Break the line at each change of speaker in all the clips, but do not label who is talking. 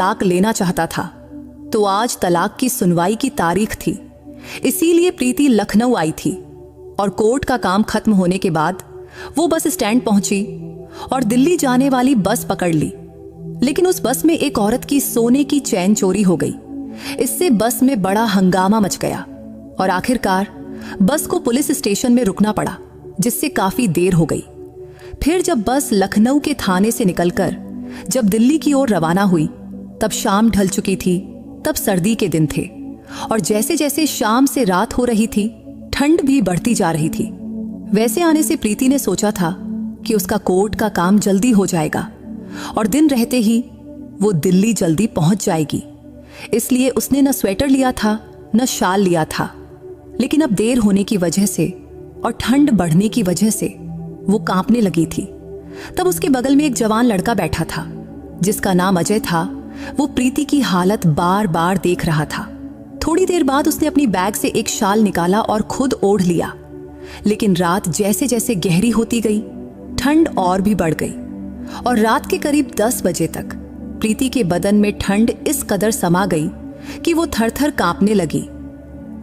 तलाक लेना चाहता था। तो आज तलाक की सुनवाई की तारीख थी, इसीलिए प्रीति लखनऊ आई थी। और कोर्ट का काम खत्म होने के बाद वो बस स्टैंड पहुंची और दिल्ली जाने वाली बस पकड़ ली। लेकिन उस बस में एक औरत की सोने की चैन चोरी हो गई। इससे बस में बड़ा हंगामा मच गया और आखिरकार बस को पुलिस स्टेशन में रुकना पड़ा, जिससे काफी देर हो गई। फिर जब बस लखनऊ के थाने से निकलकर जब दिल्ली की ओर रवाना हुई, तब शाम ढल चुकी थी। तब सर्दी के दिन थे और जैसे जैसे शाम से रात हो रही थी, ठंड भी बढ़ती जा रही थी। वैसे आने से प्रीति ने सोचा था कि उसका कोर्ट का काम जल्दी हो जाएगा और दिन रहते ही वो दिल्ली जल्दी पहुंच जाएगी। इसलिए उसने न स्वेटर लिया था न शाल लिया था। लेकिन अब देर होने की वजह से और ठंड बढ़ने की वजह से वो कांपने लगी थी। तब उसके बगल में एक जवान लड़का बैठा था, जिसका नाम अजय था। वो प्रीति की हालत बार बार देख रहा था। थोड़ी देर बाद उसने अपनी बैग से एक शाल निकाला और खुद ओढ़ लिया। लेकिन रात जैसे जैसे गहरी होती गई, ठंड और भी बढ़ गई और रात के करीब 10 बजे तक प्रीति के बदन में ठंड इस कदर समा गई कि वो थर थर कांपने लगी।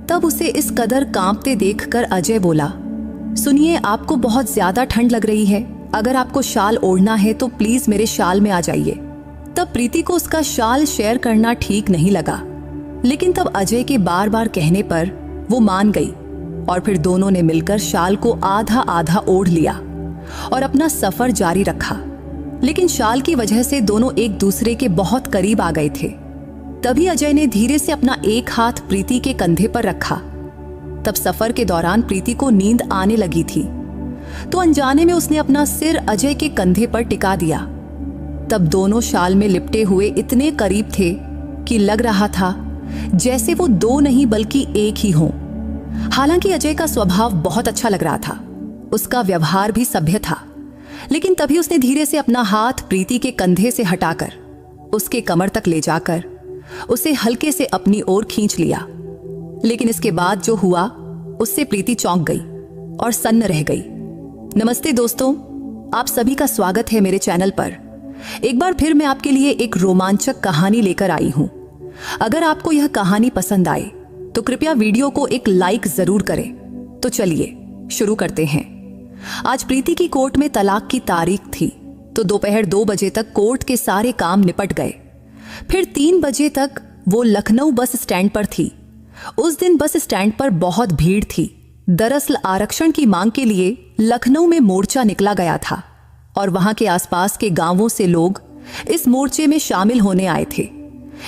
तब उसे इस कदर कांपते देखकर अजय बोला, सुनिए, आपको बहुत ज्यादा ठंड लग रही है। अगर आपको शाल ओढ़ना है तो प्लीज मेरे शाल में आ जाइए। तब प्रीति को उसका शाल शेयर करना ठीक नहीं लगा, लेकिन तब अजय के बार बार कहने पर वो मान गई और फिर दोनों ने मिलकर शाल को आधा आधा ओढ़ लिया और अपना सफर जारी रखा। लेकिन शाल की वजह से दोनों एक दूसरे के बहुत करीब आ गए थे। तभी अजय ने धीरे से अपना एक हाथ प्रीति के कंधे पर रखा। तब सफर के दौरान प्रीति को नींद आने लगी थी, तो अनजाने में उसने अपना सिर अजय के कंधे पर टिका दिया। तब दोनों शाल में लिपटे हुए इतने करीब थे कि लग रहा था जैसे वो दो नहीं बल्कि एक ही हों। हालांकि अजय का स्वभाव बहुत अच्छा लग रहा था, उसका व्यवहार भी सभ्य था। लेकिन तभी उसने धीरे से अपना हाथ प्रीति के कंधे से हटाकर उसके कमर तक ले जाकर उसे हल्के से अपनी ओर खींच लिया। लेकिन इसके बाद जो हुआ उससे प्रीति चौंक गई और सन्न रह गई। नमस्ते दोस्तों, आप सभी का स्वागत है मेरे चैनल पर। एक बार फिर मैं आपके लिए एक रोमांचक कहानी लेकर आई हूं। अगर आपको यह कहानी पसंद आए तो कृपया वीडियो को एक लाइक जरूर करें। तो चलिए शुरू करते हैं। आज प्रीति की कोर्ट में तलाक की तारीख थी, तो दोपहर 2 बजे तक कोर्ट के सारे काम निपट गए। फिर 3 बजे तक वो लखनऊ बस स्टैंड पर थी। उस दिन बस स्टैंड पर बहुत भीड़ थी। दरअसल आरक्षण की मांग के लिए लखनऊ में मोर्चा निकला गया था और वहां के आसपास के गांवों से लोग इस मोर्चे में शामिल होने आए थे।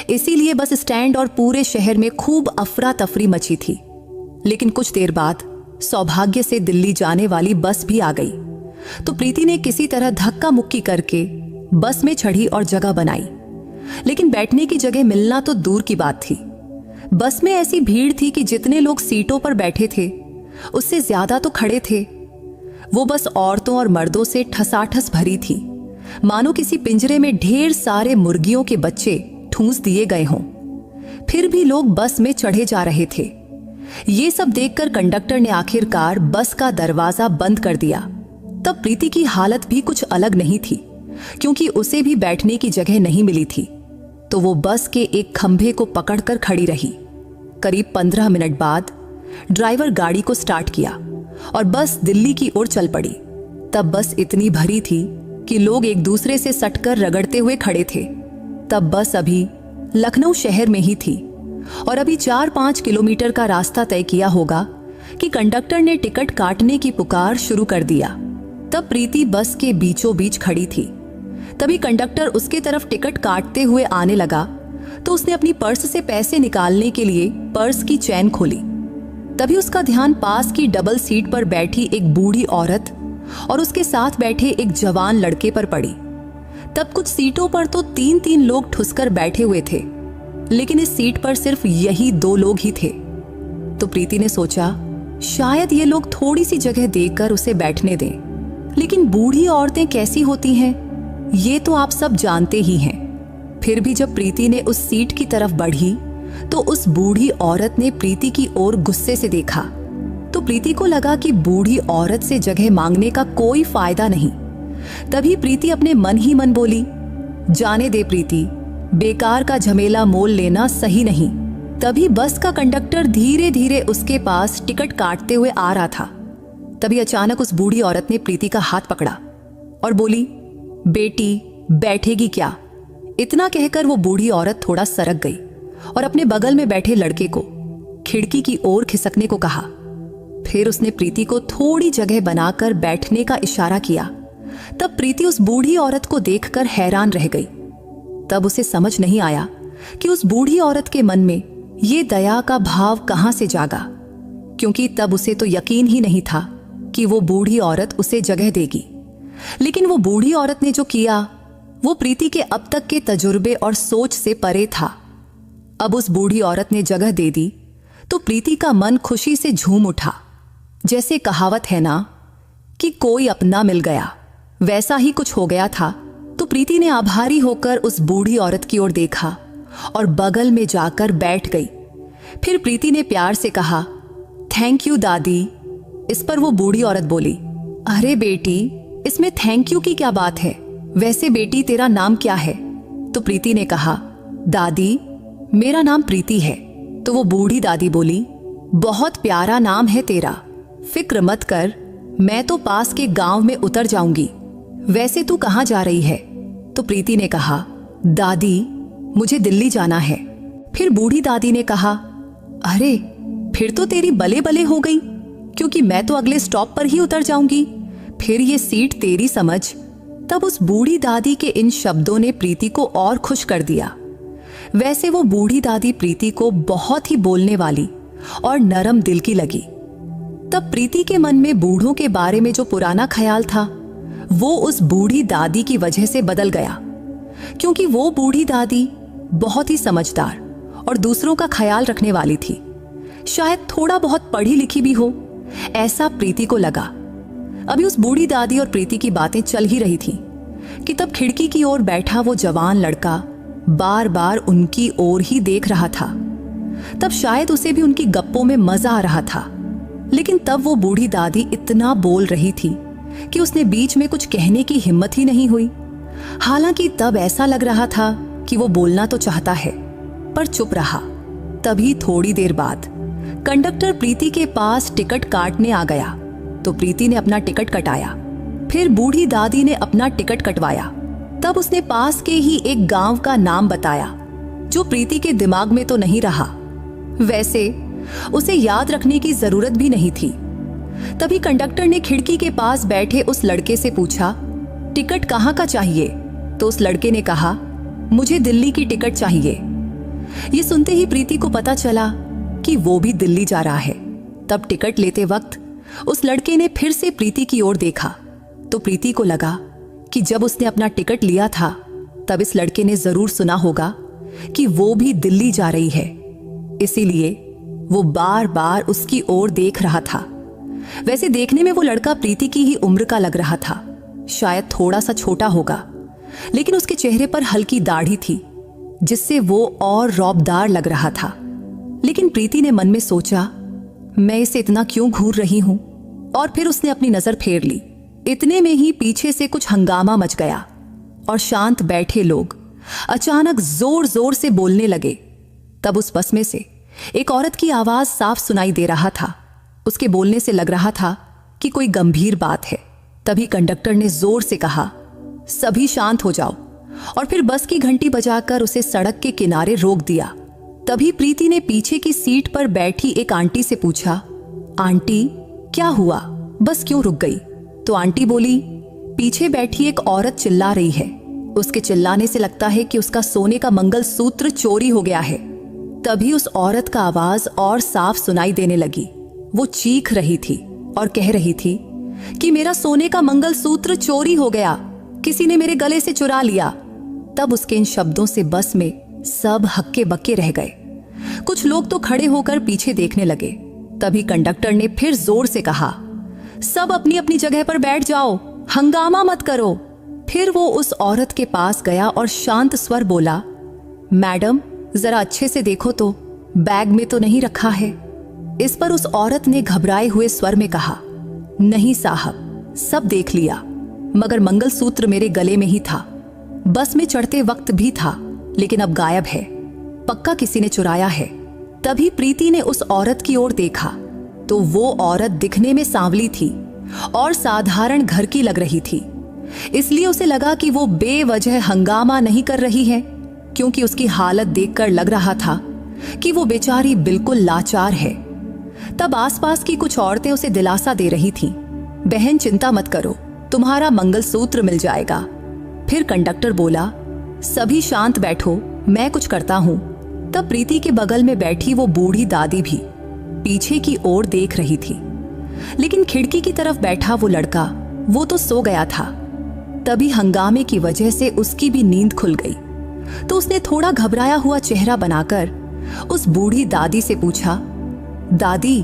इसीलिए बस स्टैंड और पूरे शहर में खूब अफरा तफरी मची थी। लेकिन कुछ देर बाद सौभाग्य से दिल्ली जाने वाली बस भी आ गई, तो प्रीति ने किसी तरह धक्का मुक्की करके बस में चढ़ी और जगह बनाई। लेकिन बैठने की जगह मिलना तो दूर की बात थी। बस में ऐसी भीड़ थी कि जितने लोग सीटों पर बैठे थे उससे ज्यादा तो खड़े थे। वो बस औरतों और मर्दों से ठसाठस भरी थी, मानो किसी पिंजरे में ढेर सारे मुर्गियों के बच्चे ठूंस दिए गए हों। फिर भी लोग बस में चढ़े जा रहे थे। ये सब देखकर कंडक्टर ने आखिरकार बस का दरवाजा बंद कर दिया। तब प्रीति की हालत भी कुछ अलग नहीं थी, क्योंकि उसे भी बैठने की जगह नहीं मिली थी। तो वो बस के एक खंभे को पकड़कर खड़ी रही। करीब 15 मिनट बाद ड्राइवर गाड़ी को स्टार्ट किया और बस दिल्ली की ओर चल पड़ी। तब बस इतनी भरी थी कि लोग एक दूसरे से सटकर रगड़ते हुए खड़े थे। तब बस अभी लखनऊ शहर में ही थी और अभी 4-5 किलोमीटर का रास्ता तय किया होगा कि कंडक्टर ने टिकट काटने की पुकार शुरू कर दिया। तब प्रीति बस के बीचों बीच खड़ी थी। तभी कंडक्टर उसके तरफ टिकट काटते हुए आने लगा, तो उसने अपनी पर्स से पैसे निकालने के लिए पर्स की चैन खोली। तभी उसका ध्यान पास की डबल सीट पर बैठी एक बूढ़ी औरत और उसके साथ बैठे एक जवान लड़के पर पड़ी। तब कुछ सीटों पर तो 3-3 लोग ठुसकर बैठे हुए थे, लेकिन इस सीट पर सिर्फ यही 2 लोग ही थे। तो प्रीति ने सोचा शायद ये लोग थोड़ी सी जगह देकर उसे बैठने दें। लेकिन बूढ़ी औरतें कैसी होती हैं ये तो आप सब जानते ही हैं। फिर भी जब प्रीति ने उस सीट की तरफ बढ़ी तो उस बूढ़ी औरत ने प्रीति की ओर गुस्से से देखा। तो प्रीति को लगा कि बूढ़ी औरत से जगह मांगने का कोई फायदा नहीं। तभी प्रीति अपने मन ही मन बोली, जाने दे प्रीति, बेकार का झमेला मोल लेना सही नहीं। तभी बस का कंडक्टर धीरे धीरे उसके पास टिकट काटते हुए आ रहा था। तभी अचानक उस बूढ़ी औरत ने प्रीति का हाथ पकड़ा और बोली, बेटी बैठेगी क्या? इतना कहकर वो बूढ़ी औरत थोड़ा सरक गई और अपने बगल में बैठे लड़के को खिड़की की ओर खिसकने को कहा। फिर उसने प्रीति को थोड़ी जगह बनाकर बैठने का इशारा किया। तब प्रीति उस बूढ़ी औरत को देखकर हैरान रह गई। तब उसे समझ नहीं आया कि उस बूढ़ी औरत के मन में ये दया का भाव कहां से जागा, क्योंकि तब उसे तो यकीन ही नहीं था कि वो बूढ़ी औरत उसे जगह देगी। लेकिन वो बूढ़ी औरत ने जो किया वो प्रीति के अब तक के तजुर्बे और सोच से परे था। अब उस बूढ़ी औरत ने जगह दे दी तो प्रीति का मन खुशी से झूम उठा। जैसे कहावत है ना कि कोई अपना मिल गया, वैसा ही कुछ हो गया था। तो प्रीति ने आभारी होकर उस बूढ़ी औरत की ओर देखा और बगल में जाकर बैठ गई। फिर प्रीति ने प्यार से कहा, थैंक यू दादी। इस पर वो बूढ़ी औरत बोली, अरे बेटी, इसमें थैंक यू की क्या बात है? वैसे बेटी तेरा नाम क्या है? तो प्रीति ने कहा, दादी मेरा नाम प्रीति है। तो वो बूढ़ी दादी बोली, बहुत प्यारा नाम है तेरा, फिक्र मत कर, मैं तो पास के गांव में उतर जाऊंगी। वैसे तू कहाँ जा रही है? तो प्रीति ने कहा, दादी मुझे दिल्ली जाना है। फिर बूढ़ी दादी ने कहा, अरे फिर तो तेरी बले बले हो गई, क्योंकि मैं तो अगले स्टॉप पर ही उतर जाऊंगी, फिर ये सीट तेरी समझ। तब उस बूढ़ी दादी के इन शब्दों ने प्रीति को और खुश कर दिया। वैसे वो बूढ़ी दादी प्रीति को बहुत ही बोलने वाली और नरम दिल की लगी। तब प्रीति के मन में बूढ़ों के बारे में जो पुराना ख्याल था वो उस बूढ़ी दादी की वजह से बदल गया, क्योंकि वो बूढ़ी दादी बहुत ही समझदार और दूसरों का ख्याल रखने वाली थी। शायद थोड़ा बहुत पढ़ी लिखी भी हो, ऐसा प्रीति को लगा। अभी उस बूढ़ी दादी और प्रीति की बातें चल ही रही थी कि तब खिड़की की ओर बैठा वो जवान लड़का बार बार उनकी ओर ही देख रहा था। तब शायद उसे भी उनकी गप्पों में मजा आ रहा था। लेकिन तब वो बूढ़ी दादी इतना बोल रही थी कि उसने बीच में कुछ कहने की हिम्मत ही नहीं हुई। हालांकि तब ऐसा लग रहा था कि वो बोलना तो चाहता है पर चुप रहा। तभी थोड़ी देर बाद कंडक्टर प्रीति के पास टिकट काटने आ गया। तो प्रीति ने अपना टिकट कटाया, फिर बूढ़ी दादी ने अपना टिकट कटवाया। तब उसने पास के ही एक गांव का नाम बताया जो प्रीति के दिमाग में तो नहीं रहा। वैसे उसे याद रखने की जरूरत भी नहीं थी। तभी कंडक्टर ने खिड़की के पास बैठे उस लड़के से पूछा, टिकट कहाँ का चाहिए? तो उस लड़के ने कहा, मुझे दिल्ली की टिकट चाहिए। ये सुनते ही प्रीति को पता चला कि वो भी दिल्ली जा रहा है। तब टिकट लेते वक्त उस लड़के ने फिर से प्रीति की ओर देखा। तो प्रीति को लगा कि जब उसने अपना टिकट लिया था तब इस लड़के ने जरूर सुना होगा कि वो भी दिल्ली जा रही है, इसीलिए वो बार बार उसकी ओर देख रहा था। वैसे देखने में वो लड़का प्रीति की ही उम्र का लग रहा था, शायद थोड़ा सा छोटा होगा, लेकिन उसके चेहरे पर हल्की दाढ़ी थी जिससे वो और रौबदार लग रहा था। लेकिन प्रीति ने मन में सोचा, मैं इसे इतना क्यों घूर रही हूं? और फिर उसने अपनी नजर फेर ली। इतने में ही पीछे से कुछ हंगामा मच गया और शांत बैठे लोग अचानक जोर जोर से बोलने लगे। तब उस बस में से एक औरत की आवाज साफ सुनाई दे रहा था। उसके बोलने से लग रहा था कि कोई गंभीर बात है। तभी कंडक्टर ने जोर से कहा, सभी शांत हो जाओ, और फिर बस की घंटी बजाकर उसे सड़क के किनारे रोक दिया। तभी प्रीति ने पीछे की सीट पर बैठी एक आंटी से पूछा, आंटी क्या हुआ, बस क्यों रुक गई? तो आंटी बोली, पीछे बैठी एक औरत चिल्ला रही है, उसके चिल्लाने से लगता है कि उसका सोने का मंगलसूत्र चोरी हो गया है। तभी उस औरत का आवाज और साफ सुनाई देने लगी। वो चीख रही थी और कह रही थी कि मेरा सोने का मंगलसूत्र चोरी हो गया, किसी ने मेरे गले से चुरा लिया। तब उसके इन शब्दों से बस में सब हक्के बक्के रह गए। कुछ लोग तो खड़े होकर पीछे देखने लगे। तभी कंडक्टर ने फिर जोर से कहा, सब अपनी अपनी जगह पर बैठ जाओ, हंगामा मत करो। फिर वो उस औरत के पास गया और शांत स्वर बोला, मैडम जरा अच्छे से देखो तो, बैग में तो नहीं रखा है। इस पर उस औरत ने घबराए हुए स्वर में कहा, नहीं साहब, सब देख लिया, मगर मंगलसूत्र मेरे गले में ही था, बस में चढ़ते वक्त भी था, लेकिन अब गायब है। पक्का किसी ने चुराया है। तभी प्रीति ने उस औरत की ओर देखा तो वो औरत दिखने में सांवली थी और साधारण घर की लग रही थी। इसलिए उसे लगा कि वो बेवजह हंगामा नहीं कर रही है, क्योंकि उसकी हालत देखकर लग रहा था कि वो बेचारी बिल्कुल लाचार है। तब आसपास की कुछ औरतें उसे दिलासा दे रही थीं, बहन चिंता मत करो, तुम्हारा मंगलसूत्र मिल जाएगा। फिर कंडक्टर बोला, सभी शांत बैठो, मैं कुछ करता हूं। तब प्रीति के बगल में बैठी वो बूढ़ी दादी भी पीछे की ओर देख रही थी, लेकिन खिड़की की तरफ बैठा वो लड़का, वो तो सो गया था। तभी हंगामे की वजह से उसकी भी नींद खुल गई, तो उसने थोड़ा घबराया हुआ चेहरा बनाकर उस बूढ़ी दादी से पूछा, दादी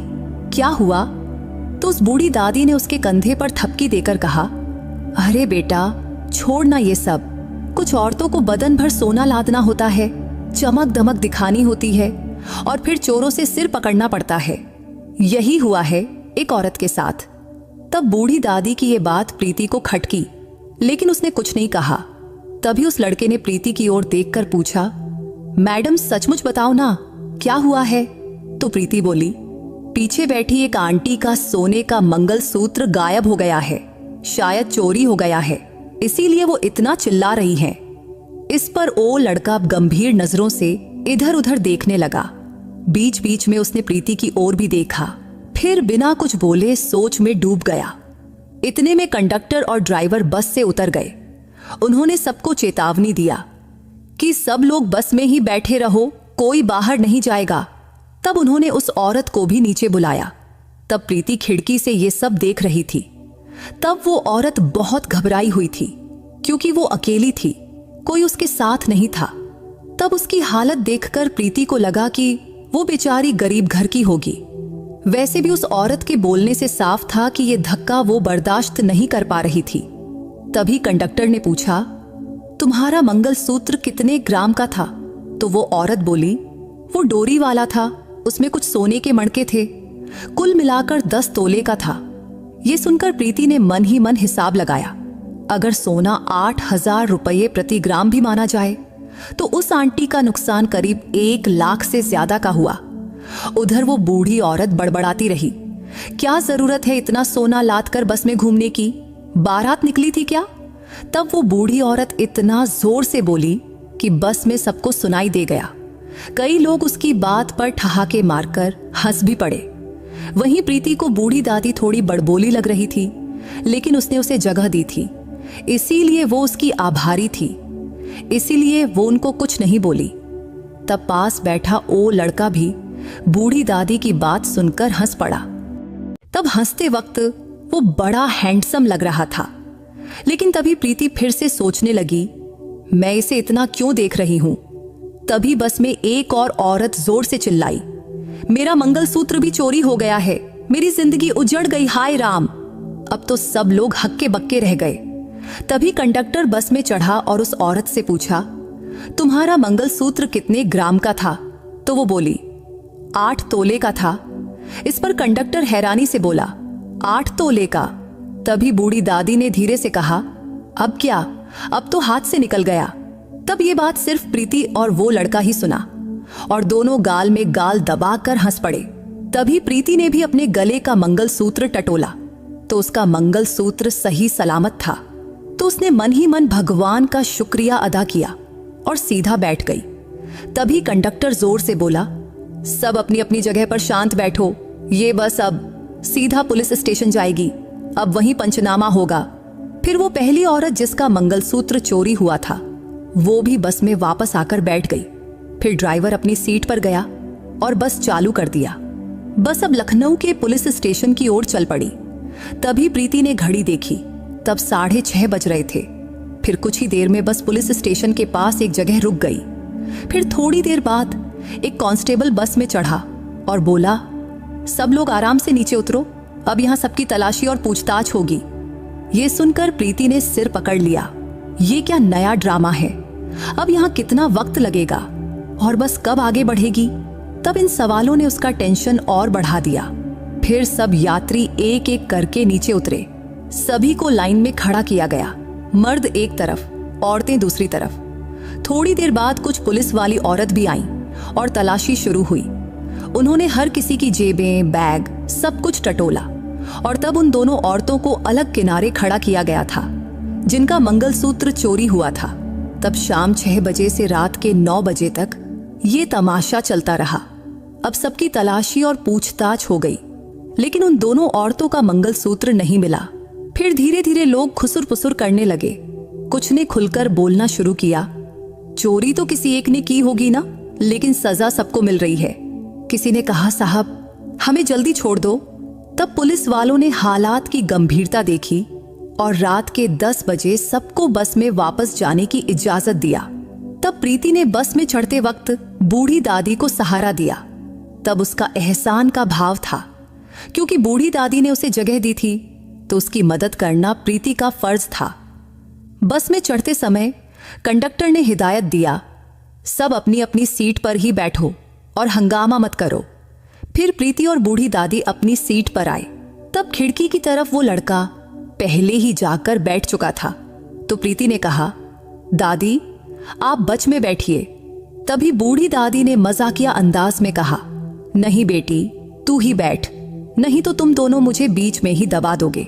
क्या हुआ? तो उस बूढ़ी दादी ने उसके कंधे पर थपकी देकर कहा, अरे बेटा छोड़ ना ये सब, कुछ औरतों को बदन भर सोना लादना होता है, चमक दमक दिखानी होती है और फिर चोरों से सिर पकड़ना पड़ता है। यही हुआ है एक औरत के साथ। तब बूढ़ी दादी की ये बात प्रीति को खटकी, लेकिन उसने कुछ नहीं कहा। तभी उस लड़के ने प्रीति की ओर देखकर पूछा, मैडम सचमुच बताओ ना, क्या हुआ है? तो प्रीति बोली, पीछे बैठी एक आंटी का सोने का मंगलसूत्र गायब हो गया है, शायद चोरी हो गया है, इसीलिए वो इतना चिल्ला रही है। इस पर वो लड़का गंभीर नजरों से इधर उधर देखने लगा। बीच बीच में उसने प्रीति की ओर भी देखा, फिर बिना कुछ बोले सोच में डूब गया। इतने में कंडक्टर और ड्राइवर बस से उतर गए। उन्होंने सबको चेतावनी दिया कि सब लोग बस में ही बैठे रहो, कोई बाहर नहीं जाएगा। तब उन्होंने उस औरत को भी नीचे बुलाया। तब प्रीति खिड़की से ये सब देख रही थी। तब वो औरत बहुत घबराई हुई थी, क्योंकि वो अकेली थी, कोई उसके साथ नहीं था। तब उसकी हालत देखकर प्रीति को लगा कि वो बेचारी गरीब घर की होगी। वैसे भी उस औरत के बोलने से साफ था कि ये धक्का वो बर्दाश्त नहीं कर पा रही थी। तभी कंडक्टर ने पूछा, तुम्हारा मंगलसूत्र कितने ग्राम का था? तो वो औरत बोली, वो डोरी वाला था, उसमें कुछ सोने के मणके थे, कुल मिलाकर 10 तोले का था। ये सुनकर प्रीति ने मन ही मन हिसाब लगाया, अगर सोना 8,000 रुपये प्रति ग्राम भी माना जाए तो उस आंटी का नुकसान करीब 1 लाख से ज्यादा का हुआ। उधर वो बूढ़ी औरत बड़बड़ाती रही, क्या जरूरत है इतना सोना लाद कर बस में घूमने की, बारात निकली थी क्या? तब वो बूढ़ी औरत इतना जोर से बोली कि बस में सबको सुनाई दे गया। कई लोग उसकी बात पर ठहाके मारकर हंस भी पड़े। वहीं प्रीति को बूढ़ी दादी थोड़ी बड़बोली लग रही थी, लेकिन उसने उसे जगह दी थी, इसीलिए वो उसकी आभारी थी, इसीलिए वो उनको कुछ नहीं बोली। तब पास बैठा वो लड़का भी बूढ़ी दादी की बात सुनकर हंस पड़ा। तब हंसते वक्त वो बड़ा हैंडसम लग रहा था, लेकिन तभी प्रीति फिर से सोचने लगी, मैं इसे इतना क्यों देख रही हूं? तभी बस में एक और औरत जोर से चिल्लाई, मेरा मंगलसूत्र भी चोरी हो गया है, मेरी जिंदगी उजड़ गई, हाय राम। अब तो सब लोग हक्के बक्के रह गए। तभी कंडक्टर बस में चढ़ा और उस औरत से पूछा, तुम्हारा मंगलसूत्र कितने ग्राम का था? तो वो बोली, 8 तोले का था। इस पर कंडक्टर हैरानी से बोला, 8 तोले का? तभी बूढ़ी दादी ने धीरे से कहा, अब क्या, अब तो हाथ से निकल गया। तब ये बात सिर्फ प्रीति और वो लड़का ही सुना और दोनों गाल में गाल दबाकर हंस पड़े। तभी प्रीति ने भी अपने गले का मंगलसूत्र टटोला तो उसका मंगलसूत्र सही सलामत था। तो उसने मन ही मन भगवान का शुक्रिया अदा किया और सीधा बैठ गई। तभी कंडक्टर जोर से बोला, सब अपनी अपनी जगह पर शांत बैठो, ये बस अब सीधा पुलिस स्टेशन जाएगी, अब वहीं पंचनामा होगा। फिर वो पहली औरत जिसका मंगलसूत्र चोरी हुआ था वो भी बस में वापस आकर बैठ गई। फिर ड्राइवर अपनी सीट पर गया और बस चालू कर दिया। बस अब लखनऊ के पुलिस स्टेशन की ओर चल पड़ी। तभी प्रीति ने घड़ी देखी, तब 6:30 बज रहे थे। फिर कुछ ही देर में बस पुलिस स्टेशन के पास एक जगह रुक गई। फिर थोड़ी देर बाद एक कांस्टेबल बस में चढ़ा और बोला, सब लोग आराम से नीचे उतरो, अब यहाँ सबकी तलाशी और पूछताछ होगी। ये सुनकर प्रीति ने सिर पकड़ लिया, ये क्या नया ड्रामा है, अब यहाँ कितना वक्त लगेगा और बस कब आगे बढ़ेगी। तब इन सवालों ने उसका टेंशन और बढ़ा दिया। फिर सब यात्री एक एक करके नीचे उतरे। सभी को लाइन में खड़ा किया गया, मर्द एक तरफ, औरतें दूसरी तरफ। थोड़ी देर बाद कुछ पुलिस वाली औरत भी आईं और तलाशी शुरू हुई। उन्होंने हर किसी की जेबें, बैग, सब कुछ टटोला और तब उन दोनों औरतों को अलग किनारे खड़ा किया गया था जिनका मंगलसूत्र चोरी हुआ था। तब शाम 6 बजे से रात के 9 बजे तक ये तमाशा चलता रहा। अब सबकी तलाशी और पूछताछ हो गई, लेकिन उन दोनों औरतों का मंगलसूत्र नहीं मिला। फिर धीरे धीरे लोग खुसुर पुसुर करने लगे। कुछ ने खुलकर बोलना शुरू किया, चोरी तो किसी एक ने की होगी ना, लेकिन सजा सबको मिल रही है। किसी ने कहा, साहब हमें जल्दी छोड़ दो। तब पुलिस वालों ने हालात की गंभीरता देखी और रात के 10 बजे सबको बस में वापस जाने की इजाजत दिया। तब प्रीति ने बस में चढ़ते वक्त बूढ़ी दादी को सहारा दिया। तब उसका एहसान का भाव था, क्योंकि बूढ़ी दादी ने उसे जगह दी थी तो उसकी मदद करना प्रीति का फर्ज था। बस में चढ़ते समय कंडक्टर ने हिदायत दिया, सब अपनी अपनी सीट पर ही बैठो और हंगामा मत करो। फिर प्रीति और बूढ़ी दादी अपनी सीट पर आए। तब खिड़की की तरफ वो लड़का पहले ही जाकर बैठ चुका था। तो प्रीति ने कहा, दादी आप बच में बैठिए। तभी बूढ़ी दादी ने मजाकिया अंदाज में कहा, नहीं बेटी तू ही बैठ, नहीं तो तुम दोनों मुझे बीच में ही दबा दोगे।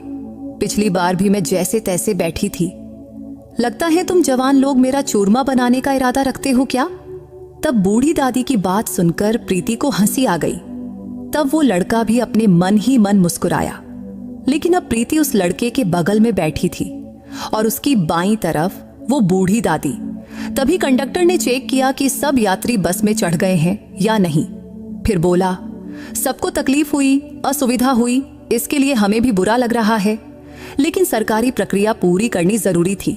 पिछली बार भी मैं जैसे तैसे बैठी थी। लगता है तुम जवान लोग मेरा चूरमा बनाने का इरादा रखते हो क्या? तब बूढ़ी दादी की बात सुनकर प्रीति को हंसी आ गई। तब वो लड़का भी अपने मन ही मन मुस्कुराया। लेकिन अब प्रीति उस लड़के के बगल में बैठी थी और उसकी बाईं तरफ वो बूढ़ी दादी। तभी कंडक्टर ने चेक किया कि सब यात्री बस में चढ़ गए हैं या नहीं। फिर बोला, सबको तकलीफ हुई, असुविधा हुई, इसके लिए हमें भी बुरा लग रहा है, लेकिन सरकारी प्रक्रिया पूरी करनी जरूरी थी।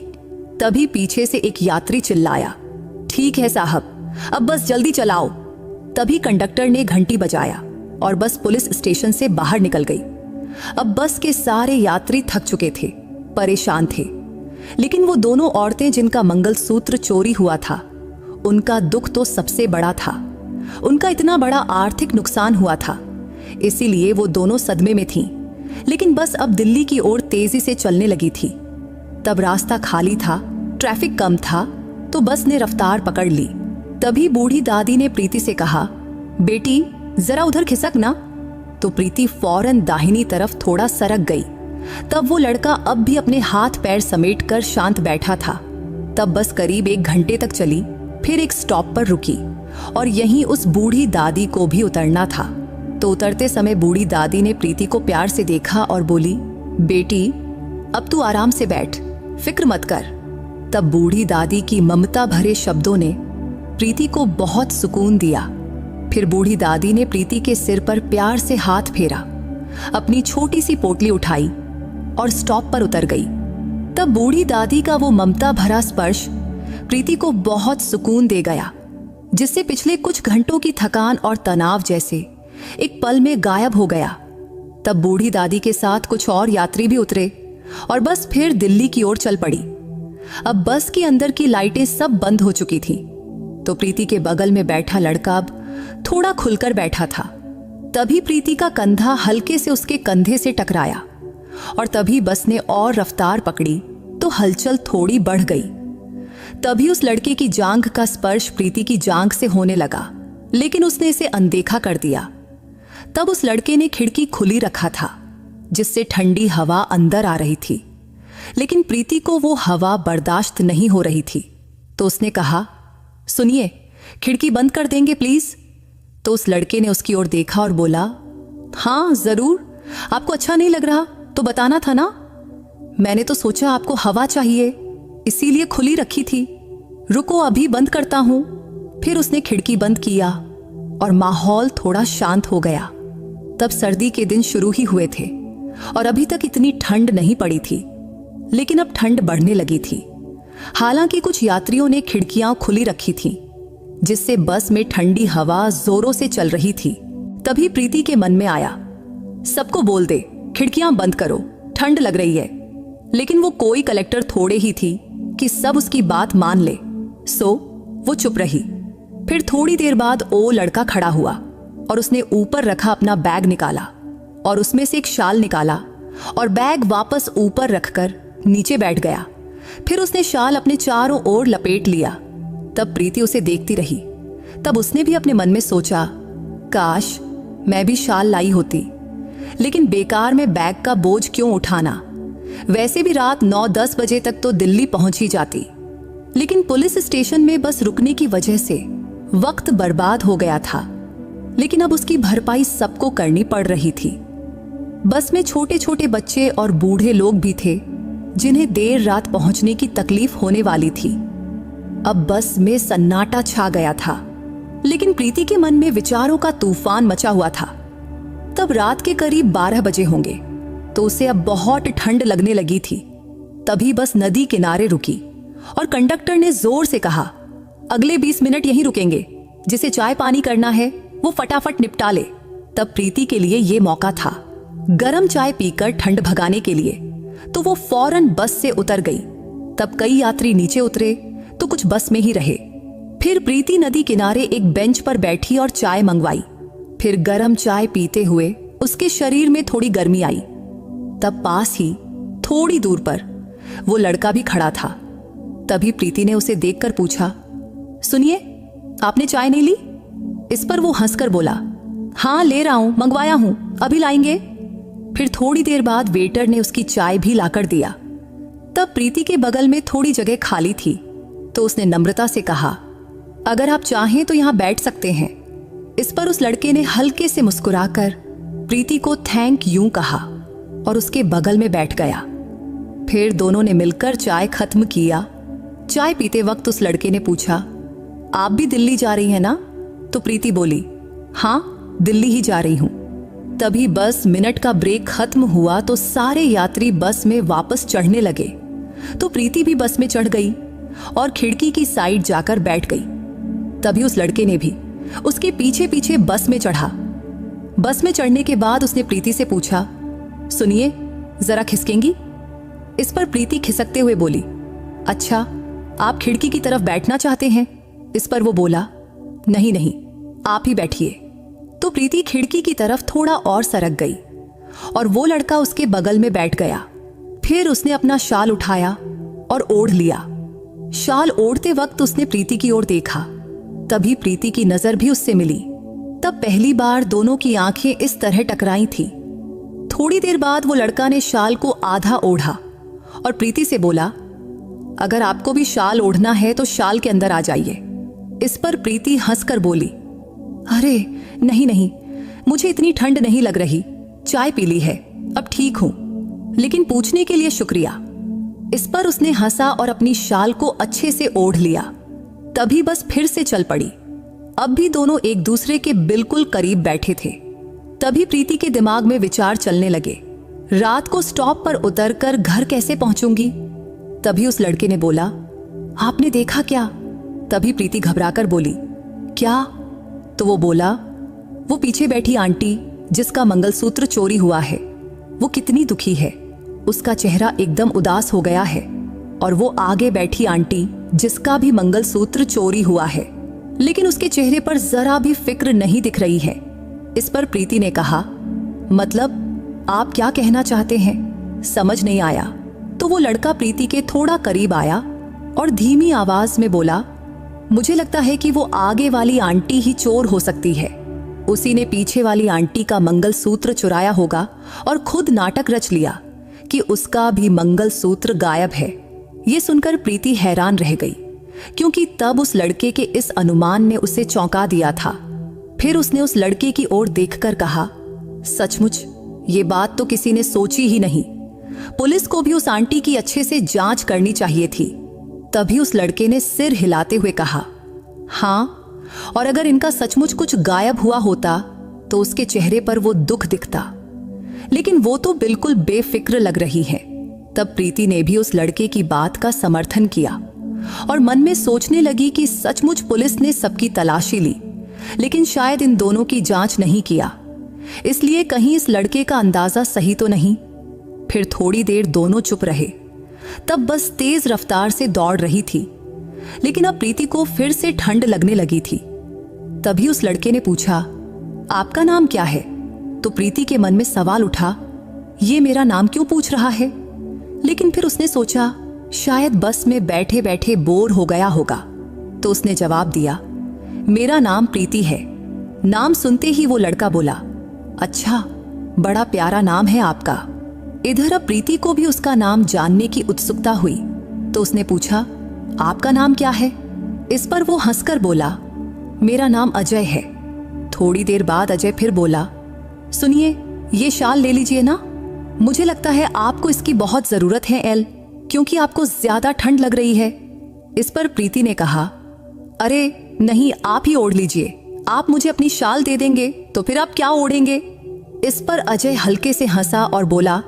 तभी पीछे से एक यात्री चिल्लाया, ठीक है साहब, अब बस जल्दी चलाओ। तभी कंडक्टर ने घंटी बजाया और बस पुलिस स्टेशन से बाहर निकल गई। अब बस के सारे यात्री थक चुके थे, परेशान थे, लेकिन वो दोनों औरतें जिनका मंगलसूत्र चोरी हुआ था, उनका दुख तो सबसे बड़ा था। उनका इतना बड़ा आर्थिक नुकसान हुआ था, इसीलिए वो दोनों सदमे में थीं। लेकिन बस अब दिल्ली की ओर तेजी से चलने लगी थी। तब रास्ता खाली था, ट्रैफिक कम था, तो बस ने रफ्तार पकड़ ली। तभी बूढ़ी दादी ने प्रीति से कहा, बेटी जरा उधर खिसक ना। तो प्रीति फौरन दाहिनी तरफ थोड़ा सरक गई। तब वो लड़का अब भी अपने हाथ पैर समेट कर शांत बैठा था। तब बस करीब 1 घंटे तक चली, फिर एक स्टॉप पर रुकी और यहीं उस बूढ़ी दादी को भी उतरना था। तो उतरते समय बूढ़ी दादी ने प्रीति को प्यार से देखा और बोली, बेटी अब तू आराम से बैठ, फिक्र मत कर। तब बूढ़ी दादी की ममता भरे शब्दों ने प्रीति को बहुत सुकून दिया। फिर बूढ़ी दादी ने प्रीति के सिर पर प्यार से हाथ फेरा, अपनी छोटी सी पोटली उठाई और स्टॉप पर उतर गई। तब बूढ़ी दादी का वो ममता भरा स्पर्श प्रीति को बहुत सुकून दे गया, जिससे पिछले कुछ घंटों की थकान और तनाव जैसे एक पल में गायब हो गया। तब बूढ़ी दादी के साथ कुछ और यात्री भी उतरे और बस फिर दिल्ली की ओर चल पड़ी। अब बस के अंदर की लाइटें सब बंद हो चुकी थीं, तो प्रीति के बगल में बैठा लड़का अब थोड़ा खुलकर बैठा था। तभी प्रीति का कंधा हल्के से उसके कंधे से टकराया और तभी बस ने और रफ्तार पकड़ी तो हलचल थोड़ी बढ़ गई। तभी उस लड़के की जांघ का स्पर्श प्रीति की जांघ से होने लगा, लेकिन उसने इसे अनदेखा कर दिया। तब उस लड़के ने खिड़की खुली रखा था, जिससे ठंडी हवा अंदर आ रही थी, लेकिन प्रीति को वो हवा बर्दाश्त नहीं हो रही थी। तो उसने कहा, सुनिए, खिड़की बंद कर देंगे प्लीज। तो उस लड़के ने उसकी ओर देखा और बोला, हाँ जरूर, आपको अच्छा नहीं लग रहा तो बताना था ना। मैंने तो सोचा आपको हवा चाहिए, इसीलिए खुली रखी थी। रुको अभी बंद करता हूं। फिर उसने खिड़की बंद किया और माहौल थोड़ा शांत हो गया। तब सर्दी के दिन शुरू ही हुए थे और अभी तक इतनी ठंड नहीं पड़ी थी, लेकिन अब ठंड बढ़ने लगी थी। हालांकि कुछ यात्रियों ने खिड़कियां खुली रखी थीं, जिससे बस में ठंडी हवा जोरों से चल रही थी। तभी प्रीति के मन में आया, सबको बोल दे खिड़कियां बंद करो, ठंड लग रही है। लेकिन वो कोई कलेक्टर थोड़े ही थी कि सब उसकी बात मान ले, सो वो चुप रही। फिर थोड़ी देर बाद वो लड़का खड़ा हुआ और उसने ऊपर रखा अपना बैग निकाला और उसमें से एक शाल निकाला और बैग वापस ऊपर रखकर नीचे बैठ गया। फिर उसने शाल अपने चारों ओर लपेट लिया। तब प्रीति उसे देखती रही। तब उसने भी अपने मन में सोचा, काश मैं भी शाल लाई होती, लेकिन बेकार में बैग का बोझ क्यों उठाना। वैसे भी रात 9-10 बजे तक तो दिल्ली पहुंच ही जाती, लेकिन पुलिस स्टेशन में बस रुकने की वजह से वक्त बर्बाद हो गया था। लेकिन अब उसकी भरपाई सबको करनी पड़ रही थी। बस में छोटे छोटे बच्चे और बूढ़े लोग भी थे जिन्हें देर रात पहुंचने की तकलीफ होने वाली थी। अब बस में सन्नाटा छा गया था, लेकिन प्रीति के मन में विचारों का तूफान मचा हुआ था। तब रात के करीब 12 बजे होंगे, तो उसे अब बहुत ठंड लगने लगी थी। तभी बस नदी किनारे रुकी और कंडक्टर ने जोर से कहा, अगले 20 मिनट यहीं रुकेंगे, जिसे चाय पानी करना है वो फटाफट निपटा ले। तब प्रीति के लिए ये मौका था गरम चाय पीकर ठंड भगाने के लिए, तो वो फौरन बस से उतर गई। तब कई यात्री नीचे उतरे तो कुछ बस में ही रहे। फिर प्रीति नदी किनारे एक बेंच पर बैठी और चाय मंगवाई। फिर गरम चाय पीते हुए उसके शरीर में थोड़ी गर्मी आई। तब पास ही थोड़ी दूर पर वो लड़का भी खड़ा था। तभी प्रीति ने उसे देखकर पूछा, सुनिए, आपने चाय नहीं ली? इस पर वो हंसकर बोला, हाँ ले रहा हूं, मंगवाया हूं, अभी लाएंगे। फिर थोड़ी देर बाद वेटर ने उसकी चाय भी लाकर दिया। तब प्रीति के बगल में थोड़ी जगह खाली थी, तो उसने नम्रता से कहा, अगर आप चाहें तो यहां बैठ सकते हैं। इस पर उस लड़के ने हल्के से मुस्कुराकर प्रीति को थैंक यू कहा और उसके बगल में बैठ गया। फिर दोनों ने मिलकर चाय खत्म किया। चाय पीते वक्त उस लड़के ने पूछा, आप भी दिल्ली जा रही हैं ना? तो प्रीति बोली, हाँ दिल्ली ही जा रही हूं। तभी बस मिनट का ब्रेक खत्म हुआ तो सारे यात्री बस में वापस चढ़ने लगे। तो प्रीति भी बस में चढ़ गई और खिड़की की साइड जाकर बैठ गई। तभी उस लड़के ने भी उसके पीछे पीछे बस में चढ़ा। बस में चढ़ने के बाद उसने प्रीति से पूछा, सुनिए, जरा खिसकेंगी? इस पर प्रीति खिसकते हुए बोली, अच्छा आप खिड़की की तरफ बैठना चाहते हैं? इस पर वो बोला, नहीं नहीं, आप ही बैठिए। तो प्रीति खिड़की की तरफ थोड़ा और सरक गई और वो लड़का उसके बगल में बैठ गया। फिर उसने अपना शाल उठाया और ओढ़ लिया। शाल ओढ़ते वक्त उसने प्रीति की ओर देखा। तभी प्रीति की नजर भी उससे मिली। तब पहली बार दोनों की आंखें इस तरह टकराई थी। थोड़ी देर बाद वो लड़का ने शाल को आधा ओढ़ा और प्रीति से बोला, अगर आपको भी शाल ओढ़ना है तो शाल के अंदर आ जाइए। इस पर प्रीति हंसकर बोली, अरे नहीं नहीं, मुझे इतनी ठंड नहीं लग रही, चाय पी ली है, अब ठीक हूं, लेकिन पूछने के लिए शुक्रिया। इस पर उसने हंसा और अपनी शाल को अच्छे से ओढ़ लिया। तभी बस फिर से चल पड़ी। अब भी दोनों एक दूसरे के बिल्कुल करीब बैठे थे। तभी प्रीति के दिमाग में विचार चलने लगे, रात को स्टॉप पर उतरकर घर कैसे पहुंचूंगी? तभी उस लड़के ने बोला, आपने देखा क्या? तभी प्रीति घबराकर बोली, क्या? तो वो बोला, वो पीछे बैठी आंटी जिसका मंगलसूत्र चोरी हुआ है, वो कितनी दुखी है, उसका चेहरा एकदम उदास हो गया है। और वो आगे बैठी आंटी जिसका भी मंगलसूत्र चोरी हुआ है, लेकिन उसके चेहरे पर जरा भी फिक्र नहीं दिख रही है। इस पर प्रीति ने कहा, मतलब आप क्या कहना चाहते हैं? समझ नहीं आया। तो वो लड़का प्रीति के थोड़ा करीब आया और धीमी आवाज में बोला, मुझे लगता है कि वो आगे वाली आंटी ही चोर हो सकती है। उसी ने पीछे वाली आंटी का मंगलसूत्र चुराया होगा और खुद नाटक रच लिया कि उसका भी मंगलसूत्र गायब है। ये सुनकर प्रीति हैरान रह गई, क्योंकि तब उस लड़के के इस अनुमान ने उसे चौंका दिया था। फिर उसने उस लड़के की ओर देखकर कहा, सचमुच ये बात तो किसी ने सोची ही नहीं। पुलिस को भी उस आंटी की अच्छे से जांच करनी चाहिए थी। तभी उस लड़के ने सिर हिलाते हुए कहा, हाँ, और अगर इनका सचमुच कुछ गायब हुआ होता तो उसके चेहरे पर वो दुख दिखता, लेकिन वो तो बिल्कुल बेफिक्र लग रही है। तब प्रीति ने भी उस लड़के की बात का समर्थन किया और मन में सोचने लगी कि सचमुच पुलिस ने सबकी तलाशी ली, लेकिन शायद इन दोनों की जांच नहीं किया, इसलिए कहीं इस लड़के का अंदाजा सही तो नहीं। फिर थोड़ी देर दोनों चुप रहे। तब बस तेज रफ्तार से दौड़ रही थी, लेकिन अब प्रीति को फिर से ठंड लगने लगी थी। तभी उस लड़के ने पूछा, आपका नाम क्या है? तो प्रीति के मन में सवाल उठा, ये मेरा नाम क्यों पूछ रहा है? लेकिन फिर उसने सोचा, शायद बस में बैठे बैठे बोर हो गया होगा। तो उसने जवाब दिया, मेरा नाम प्रीति है। नाम सुनते ही वो लड़का बोला, अच्छा, बड़ा प्यारा नाम है आपका। इधर अब प्रीति को भी उसका नाम जानने की उत्सुकता हुई, तो उसने पूछा, आपका नाम क्या है? इस पर वो हंसकर बोला, मेरा नाम अजय है। थोड़ी देर बाद अजय फिर बोला, सुनिए, ये शाल ले लीजिए ना, मुझे लगता है आपको इसकी बहुत जरूरत है एल, क्योंकि आपको ज्यादा ठंड लग रही है। इस पर प्रीति ने कहा, अरे नहीं, आप ही ओढ़ लीजिए, आप मुझे अपनी शाल दे देंगे तो फिर आप क्या ओढ़ेंगे? इस पर अजय हल्के से हंसा और बोला,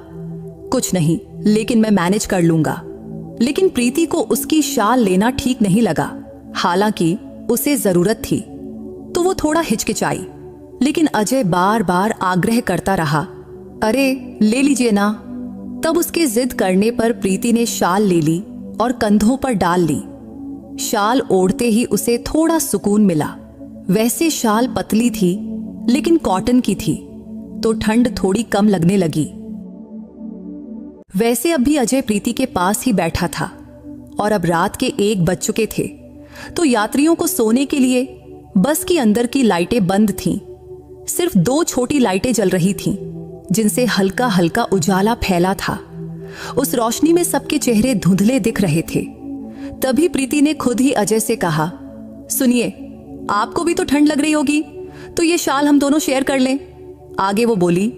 कुछ नहीं, लेकिन मैं मैनेज कर लूंगा। लेकिन प्रीति को उसकी शाल लेना ठीक नहीं लगा, हालांकि उसे जरूरत थी, तो वो थोड़ा हिचकिचाई। लेकिन अजय बार बार आग्रह करता रहा, अरे ले लीजिए ना। तब उसके जिद करने पर प्रीति ने शाल ले ली और कंधों पर डाल ली। शाल ओढ़ते ही उसे थोड़ा सुकून मिला। वैसे शाल पतली थी, लेकिन कॉटन की थी, तो ठंड थोड़ी कम लगने लगी। वैसे अब भी अजय प्रीति के पास ही बैठा था और अब रात के 1 बज चुके थे, तो यात्रियों को सोने के लिए बस की अंदर की लाइटें बंद थीं। सिर्फ 2 छोटी लाइटें जल रही थीं, जिनसे हल्का हल्का उजाला फैला था। उस रोशनी में सबके चेहरे धुंधले दिख रहे थे। तभी प्रीति ने खुद ही अजय से कहा, सुनिए, आपको भी तो ठंड लग रही होगी, तो ये शाल हम दोनों शेयर कर लें। आगे वो बोली,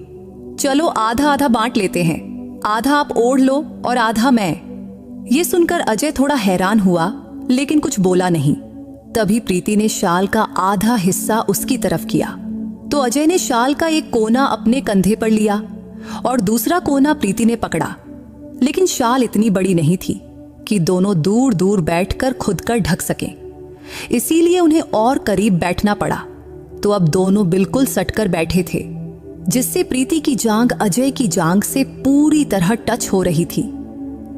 चलो आधा आधा बांट लेते हैं, आधा आप ओढ़ लो और आधा मैं। ये सुनकर अजय थोड़ा हैरान हुआ, लेकिन कुछ बोला नहीं। तभी प्रीति ने शाल का आधा हिस्सा उसकी तरफ किया, तो अजय ने शाल का एक कोना अपने कंधे पर लिया और दूसरा कोना प्रीति ने पकड़ा। लेकिन शाल इतनी बड़ी नहीं थी कि दोनों दूर दूर बैठकर खुद कर ढक सकें, इसीलिए उन्हें और करीब बैठना पड़ा। तो अब दोनों बिल्कुल सटकर बैठे थे, जिससे प्रीति की जांघ अजय की जांघ से पूरी तरह टच हो रही थी।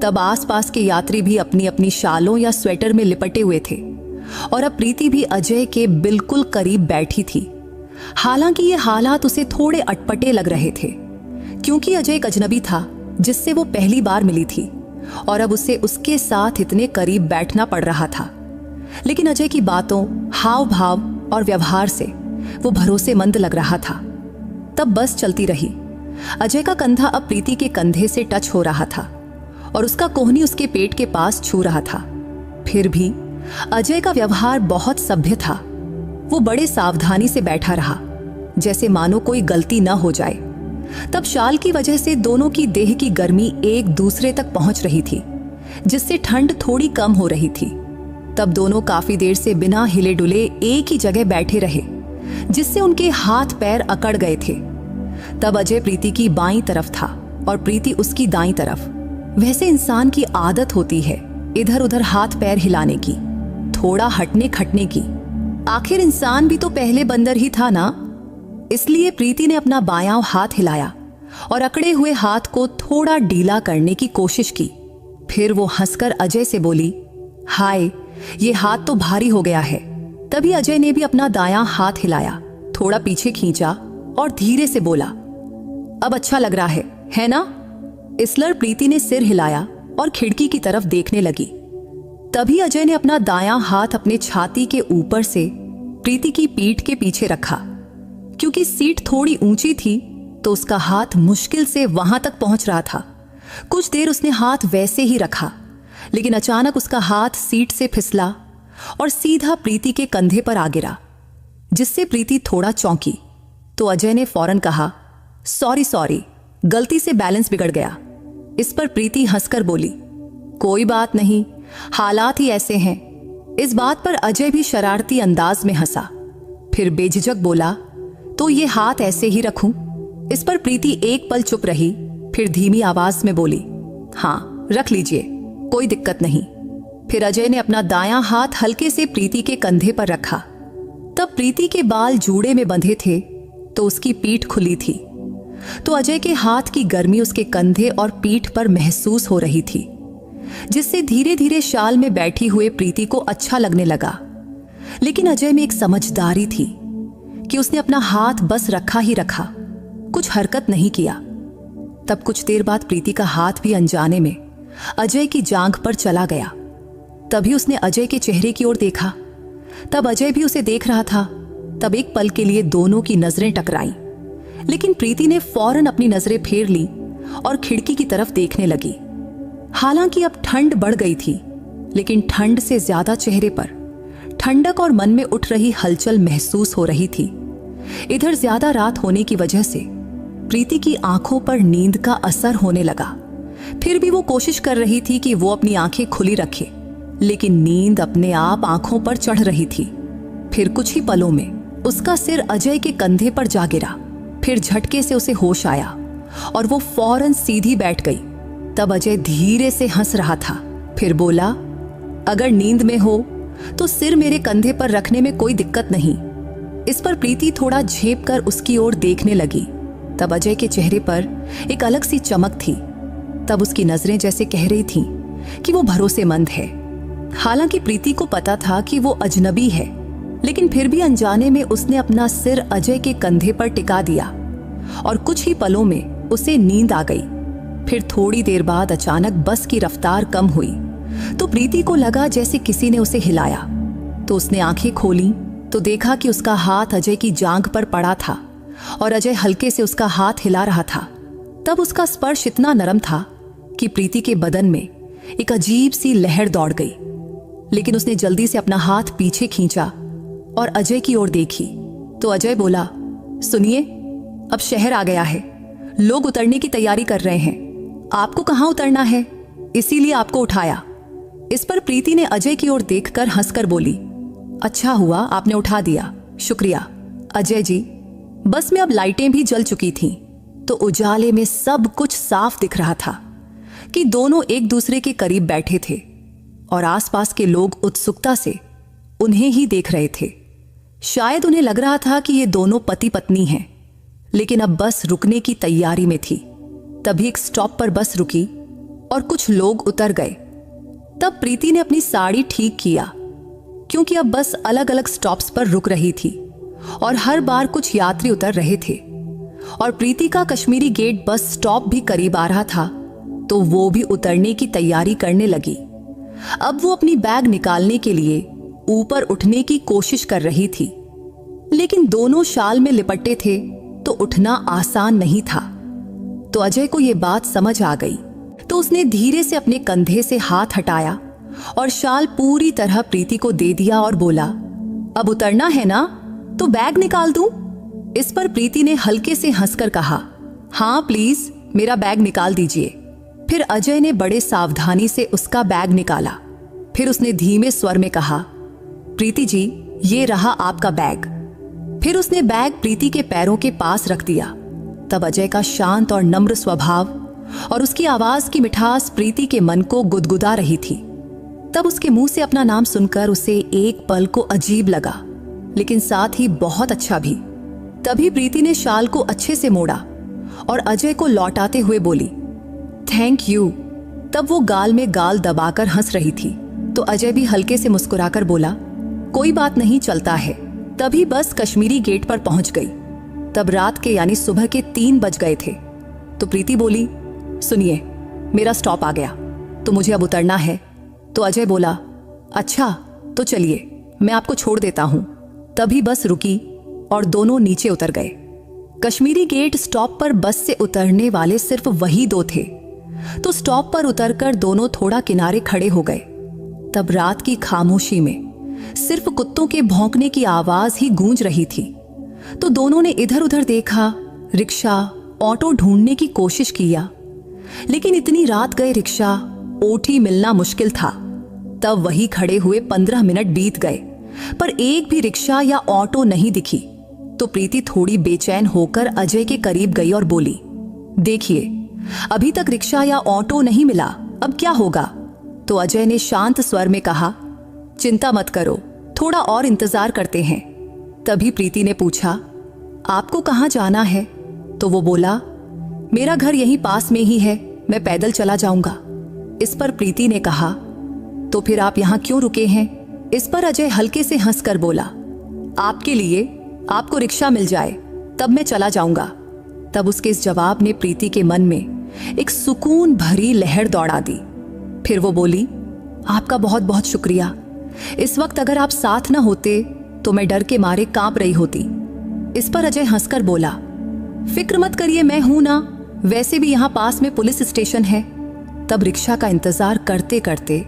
तब आसपास के यात्री भी अपनी अपनी शालों या स्वेटर में लिपटे हुए थे और अब प्रीति भी अजय के बिल्कुल करीब बैठी थी। हालांकि ये हालात उसे थोड़े अटपटे लग रहे थे, क्योंकि अजय एक अजनबी था जिससे वो पहली बार मिली थी और अब उसे उसके साथ इतने करीब बैठना पड़ रहा था। लेकिन अजय की बातों, हाव भाव और व्यवहार से वो भरोसेमंद लग रहा था। तब बस चलती रही। अजय का कंधा अब प्रीति के कंधे से टच हो रहा था और उसका कोहनी उसके पेट के पास छू रहा था। फिर भी अजय का व्यवहार बहुत सभ्य था। वो बड़े सावधानी से बैठा रहा, जैसे मानो कोई गलती न हो जाए। तब शाल की वजह से दोनों की देह की गर्मी एक दूसरे तक पहुंच रही थी, जिससे ठंड थोड़ी कम हो रही थी। तब दोनों काफी देर से बिना हिले डुले एक ही जगह बैठे रहे, जिससे उनके हाथ पैर अकड़ गए थे। तब अजय प्रीति की बाईं तरफ था और प्रीति उसकी दाईं तरफ। वैसे इंसान की आदत होती है इधर उधर हाथ पैर हिलाने की, थोड़ा हटने खटने की। आखिर इंसान भी तो पहले बंदर ही था ना। इसलिए प्रीति ने अपना बायां हाथ हिलाया और अकड़े हुए हाथ को थोड़ा ढीला करने की कोशिश की। फिर वो हंसकर अजय से बोली, हाय, ये हाथ तो भारी हो गया है। तभी अजय ने भी अपना दायां हाथ हिलाया, थोड़ा पीछे खींचा और धीरे से बोला, अब अच्छा लग रहा है ना? इसलर प्रीति ने सिर हिलाया और खिड़की की तरफ देखने लगी। तभी अजय ने अपना दायां हाथ अपने छाती के ऊपर से प्रीति की पीठ के पीछे रखा। क्योंकि सीट थोड़ी ऊंची थी, तो उसका हाथ मुश्किल से वहां तक पहुंच रहा था। कुछ देर उसने हाथ वैसे ही रखा, लेकिन अचानक उसका हाथ सीट से फिसला और सीधा प्रीति के कंधे पर आ गिरा, जिससे प्रीति थोड़ा चौंकी। तो अजय ने फौरन कहा, सॉरी, गलती से बैलेंस बिगड़ गया। इस पर प्रीति हंसकर बोली, कोई बात नहीं, हालात ही ऐसे हैं। इस बात पर अजय भी शरारती अंदाज में हंसा। फिर बेझिझक बोला, तो ये हाथ ऐसे ही रखूं? इस पर प्रीति एक पल चुप रही, फिर धीमी आवाज में बोली, हाँ रख लीजिए, कोई दिक्कत नहीं। फिर अजय ने अपना दायां हाथ हल्के से प्रीति के कंधे पर रखा। तब प्रीति के बाल जूड़े में बंधे थे, तो उसकी पीठ खुली थी, तो अजय के हाथ की गर्मी उसके कंधे और पीठ पर महसूस हो रही थी, जिससे धीरे धीरे शाल में बैठी हुए प्रीति को अच्छा लगने लगा। लेकिन अजय में एक समझदारी थी कि उसने अपना हाथ बस रखा ही रखा, कुछ हरकत नहीं किया। तब कुछ देर बाद प्रीति का हाथ भी अनजाने में अजय की जांघ पर चला गया। तभी उसने अजय के चेहरे की ओर देखा तब अजय भी उसे देख रहा था। तब एक पल के लिए दोनों की नजरें टकराईं, लेकिन प्रीति ने फौरन अपनी नजरें फेर ली और खिड़की की तरफ देखने लगी। हालांकि अब ठंड बढ़ गई थी, लेकिन ठंड से ज्यादा चेहरे पर ठंडक और मन में उठ रही हलचल महसूस हो रही थी। इधर ज्यादा रात होने की वजह से प्रीति की आंखों पर नींद का असर होने लगा। फिर भी वो कोशिश कर रही थी कि वो अपनी आंखें खुली रखे, लेकिन नींद अपने आप आंखों पर चढ़ रही थी। फिर कुछ ही पलों में उसका सिर अजय के कंधे पर जा गिरा। फिर झटके से उसे होश आया और वो फौरन सीधी बैठ गई। तब अजय धीरे से हंस रहा था। फिर बोला, अगर नींद में हो तो सिर मेरे कंधे पर रखने में कोई दिक्कत नहीं। इस पर प्रीति थोड़ा झेप कर उसकी ओर देखने लगी। तब अजय के चेहरे पर एक अलग सी चमक थी। तब उसकी नजरें जैसे कह रही थीं कि वो भरोसेमंद है। हालांकि प्रीति को पता था कि वो अजनबी है, लेकिन फिर भी अनजाने में उसने अपना सिर अजय के कंधे पर टिका दिया और कुछ ही पलों में उसे नींद आ गई। फिर थोड़ी देर बाद अचानक बस की रफ्तार कम हुई तो प्रीति को लगा जैसे किसी ने उसे हिलाया। तो उसने आंखें खोली तो देखा कि उसका हाथ अजय की जांघ पर पड़ा था और अजय हल्के से उसका हाथ हिला रहा था। तब उसका स्पर्श इतना नरम था कि प्रीति के बदन में एक अजीब सी लहर दौड़ गई, लेकिन उसने जल्दी से अपना हाथ पीछे खींचा और अजय की ओर देखी। तो अजय बोला, सुनिए, अब शहर आ गया है, लोग उतरने की तैयारी कर रहे हैं, आपको कहाँ उतरना है, इसीलिए आपको उठाया। इस पर प्रीति ने अजय की ओर देखकर हंसकर बोली, अच्छा हुआ आपने उठा दिया, शुक्रिया। अजय जी, बस में अब लाइटें भी जल चुकी थीं, तो उजाले में सब कुछ साफ दिख रहा था कि दोनों एक दूसरे के करीब बैठे थे और आसपास के लोग उत्सुकता से उन्हें ही देख रहे थे। शायद उन्हें लग रहा था कि ये दोनों पति पत्नी हैं, लेकिन अब बस रुकने की तैयारी में थी। तभी एक स्टॉप पर बस रुकी और कुछ लोग उतर गए। तब प्रीति ने अपनी साड़ी ठीक किया, क्योंकि अब बस अलग अलग स्टॉप्स पर रुक रही थी और हर बार कुछ यात्री उतर रहे थे। और प्रीति का कश्मीरी गेट बस स्टॉप भी करीब आ रहा था, तो वो भी उतरने की तैयारी करने लगी। अब वो अपनी बैग निकालने के लिए ऊपर उठने की कोशिश कर रही थी, लेकिन दोनों शाल में लिपटे थे तो उठना आसान नहीं था। तो अजय को ये बात समझ आ गई, तो उसने धीरे से अपने कंधे से हाथ हटाया और शाल पूरी तरह प्रीति को दे दिया और बोला, अब उतरना है ना, तो बैग निकाल दूं? इस पर प्रीति ने हल्के से हंसकर कहा, हाँ प्लीज, मेरा बैग निकाल दीजिए। फिर अजय ने बड़े सावधानी से उसका बैग निकाला। फिर उसने धीमे स्वर में कहा, प्रीति जी, ये रहा आपका बैग। फिर उसने बैग प्रीति के पैरों के पास रख दिया। तब अजय का शांत और नम्र स्वभाव और उसकी आवाज की मिठास प्रीति के मन को गुदगुदा रही थी। तब उसके मुंह से अपना नाम सुनकर उसे एक पल को अजीब लगा, लेकिन साथ ही बहुत अच्छा भी। तभी प्रीति ने शाल को अच्छे से मोड़ा और अजय को लौटाते हुए बोली, थैंक यू। तब वो गाल में गाल दबाकर हंस रही थी, तो अजय भी हल्के से मुस्कुराकर बोला, कोई बात नहीं, चलता है। तभी बस कश्मीरी गेट पर पहुंच गई। तब रात के यानी सुबह के 3 बज गए थे। तो प्रीति बोली, सुनिए, मेरा स्टॉप आ गया, तो मुझे अब उतरना है। तो अजय बोला, अच्छा तो चलिए, मैं आपको छोड़ देता हूं। तभी बस रुकी और दोनों नीचे उतर गए। कश्मीरी गेट स्टॉप पर बस से उतरने वाले सिर्फ वही 2 थे, तो स्टॉप पर उतरकर दोनों थोड़ा किनारे खड़े हो गए। तब रात की खामोशी में सिर्फ कुत्तों के भौंकने की आवाज ही गूंज रही थी। तो दोनों ने इधर उधर देखा, रिक्शा, ऑटो ढूंढने की कोशिश किया, लेकिन इतनी रात गए रिक्शा, ओटी मिलना मुश्किल था। तब वही खड़े हुए 15 मिनट बीत गए, पर एक भी रिक्शा या ऑटो नहीं दिखी। तो प्रीति थोड़ी बेचैन होकर अजय के करीब गई और बोली, देखिए, अभी तक रिक्शा या ऑटो नहीं मिला, अब क्या होगा? तो अजय ने शांत स्वर में कहा, चिंता मत करो, थोड़ा और इंतजार करते हैं। तभी प्रीति ने पूछा, आपको कहाँ जाना है? तो वो बोला, मेरा घर यहीं पास में ही है, मैं पैदल चला जाऊंगा। इस पर प्रीति ने कहा, तो फिर आप यहाँ क्यों रुके हैं? इस पर अजय हल्के से हंसकर बोला, आपके लिए, आपको रिक्शा मिल जाए तब मैं चला जाऊंगा। तब उसके इस जवाब ने प्रीति के मन में एक सुकून भरी लहर दौड़ा दी। फिर वो बोली, आपका बहुत बहुत शुक्रिया, इस वक्त अगर आप साथ न होते तो मैं डर के मारे कांप रही होती। इस पर अजय हंसकर बोला, फिक्र मत करिए, मैं हूं ना, वैसे भी यहाँ पास में पुलिस स्टेशन है। तब रिक्शा का इंतजार करते करते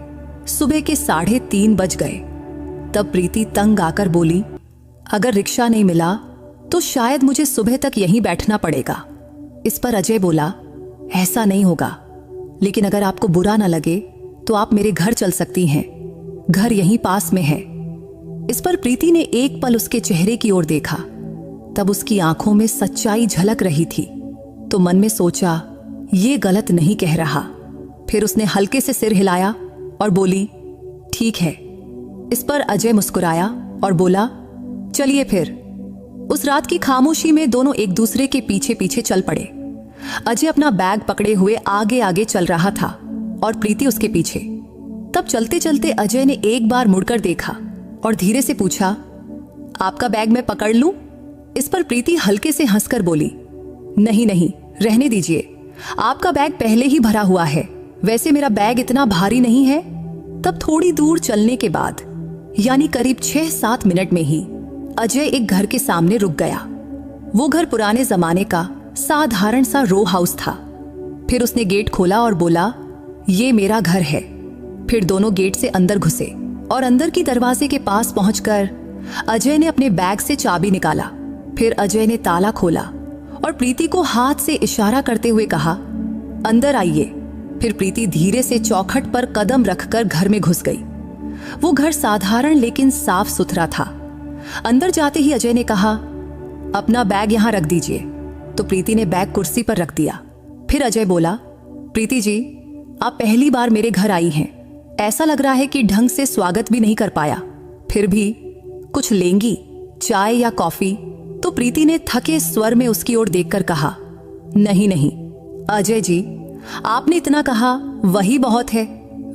सुबह के 3:30 बज गए। तब प्रीति तंग आकर बोली, अगर रिक्शा नहीं मिला तो शायद मुझे सुबह तक यहीं बैठना पड़ेगा। इस पर अजय बोला, ऐसा नहीं होगा, लेकिन अगर आपको बुरा ना लगे तो आप मेरे घर चल सकती हैं, घर यहीं पास में है। इस पर प्रीति ने एक पल उसके चेहरे की ओर देखा। तब उसकी आंखों में सच्चाई झलक रही थी, तो मन में सोचा, ये गलत नहीं कह रहा। फिर उसने हल्के से सिर हिलाया और बोली, ठीक है। इस पर अजय मुस्कुराया और बोला, चलिए फिर। उस रात की खामोशी में दोनों एक दूसरे के पीछे पीछे चल पड़े। अजय अपना बैग पकड़े हुए आगे आगे चल रहा था और प्रीति उसके पीछे। तब चलते चलते अजय ने एक बार मुड़कर देखा और धीरे से पूछा, आपका बैग मैं पकड़ लूं? इस पर प्रीति हल्के से हंसकर बोली, नहीं नहीं, रहने दीजिए, आपका बैग पहले ही भरा हुआ है, वैसे मेरा बैग इतना भारी नहीं है। तब थोड़ी दूर चलने के बाद, यानी करीब 6-7 मिनट में ही अजय एक घर के सामने रुक गया। वो घर पुराने जमाने का साधारण सा रो हाउस था। फिर उसने गेट खोला और बोला, ये मेरा घर है। फिर दोनों गेट से अंदर घुसे और अंदर की दरवाजे के पास पहुंचकर अजय ने अपने बैग से चाबी निकाला। फिर अजय ने ताला खोला और प्रीति को हाथ से इशारा करते हुए कहा, अंदर आइए। फिर प्रीति धीरे से चौखट पर कदम रखकर घर में घुस गई। वो घर साधारण लेकिन साफ सुथरा था। अंदर जाते ही अजय ने कहा, अपना बैग यहां रख दीजिए। तो प्रीति ने बैग कुर्सी पर रख दिया। फिर अजय बोला, प्रीति जी, आप पहली बार मेरे घर आई हैं, ऐसा लग रहा है कि ढंग से स्वागत भी नहीं कर पाया। फिर भी कुछ लेंगी, चाय या कॉफी? तो प्रीति ने थके स्वर में उसकी ओर देखकर कहा, नहीं नहीं अजय जी, आपने इतना कहा वही बहुत है,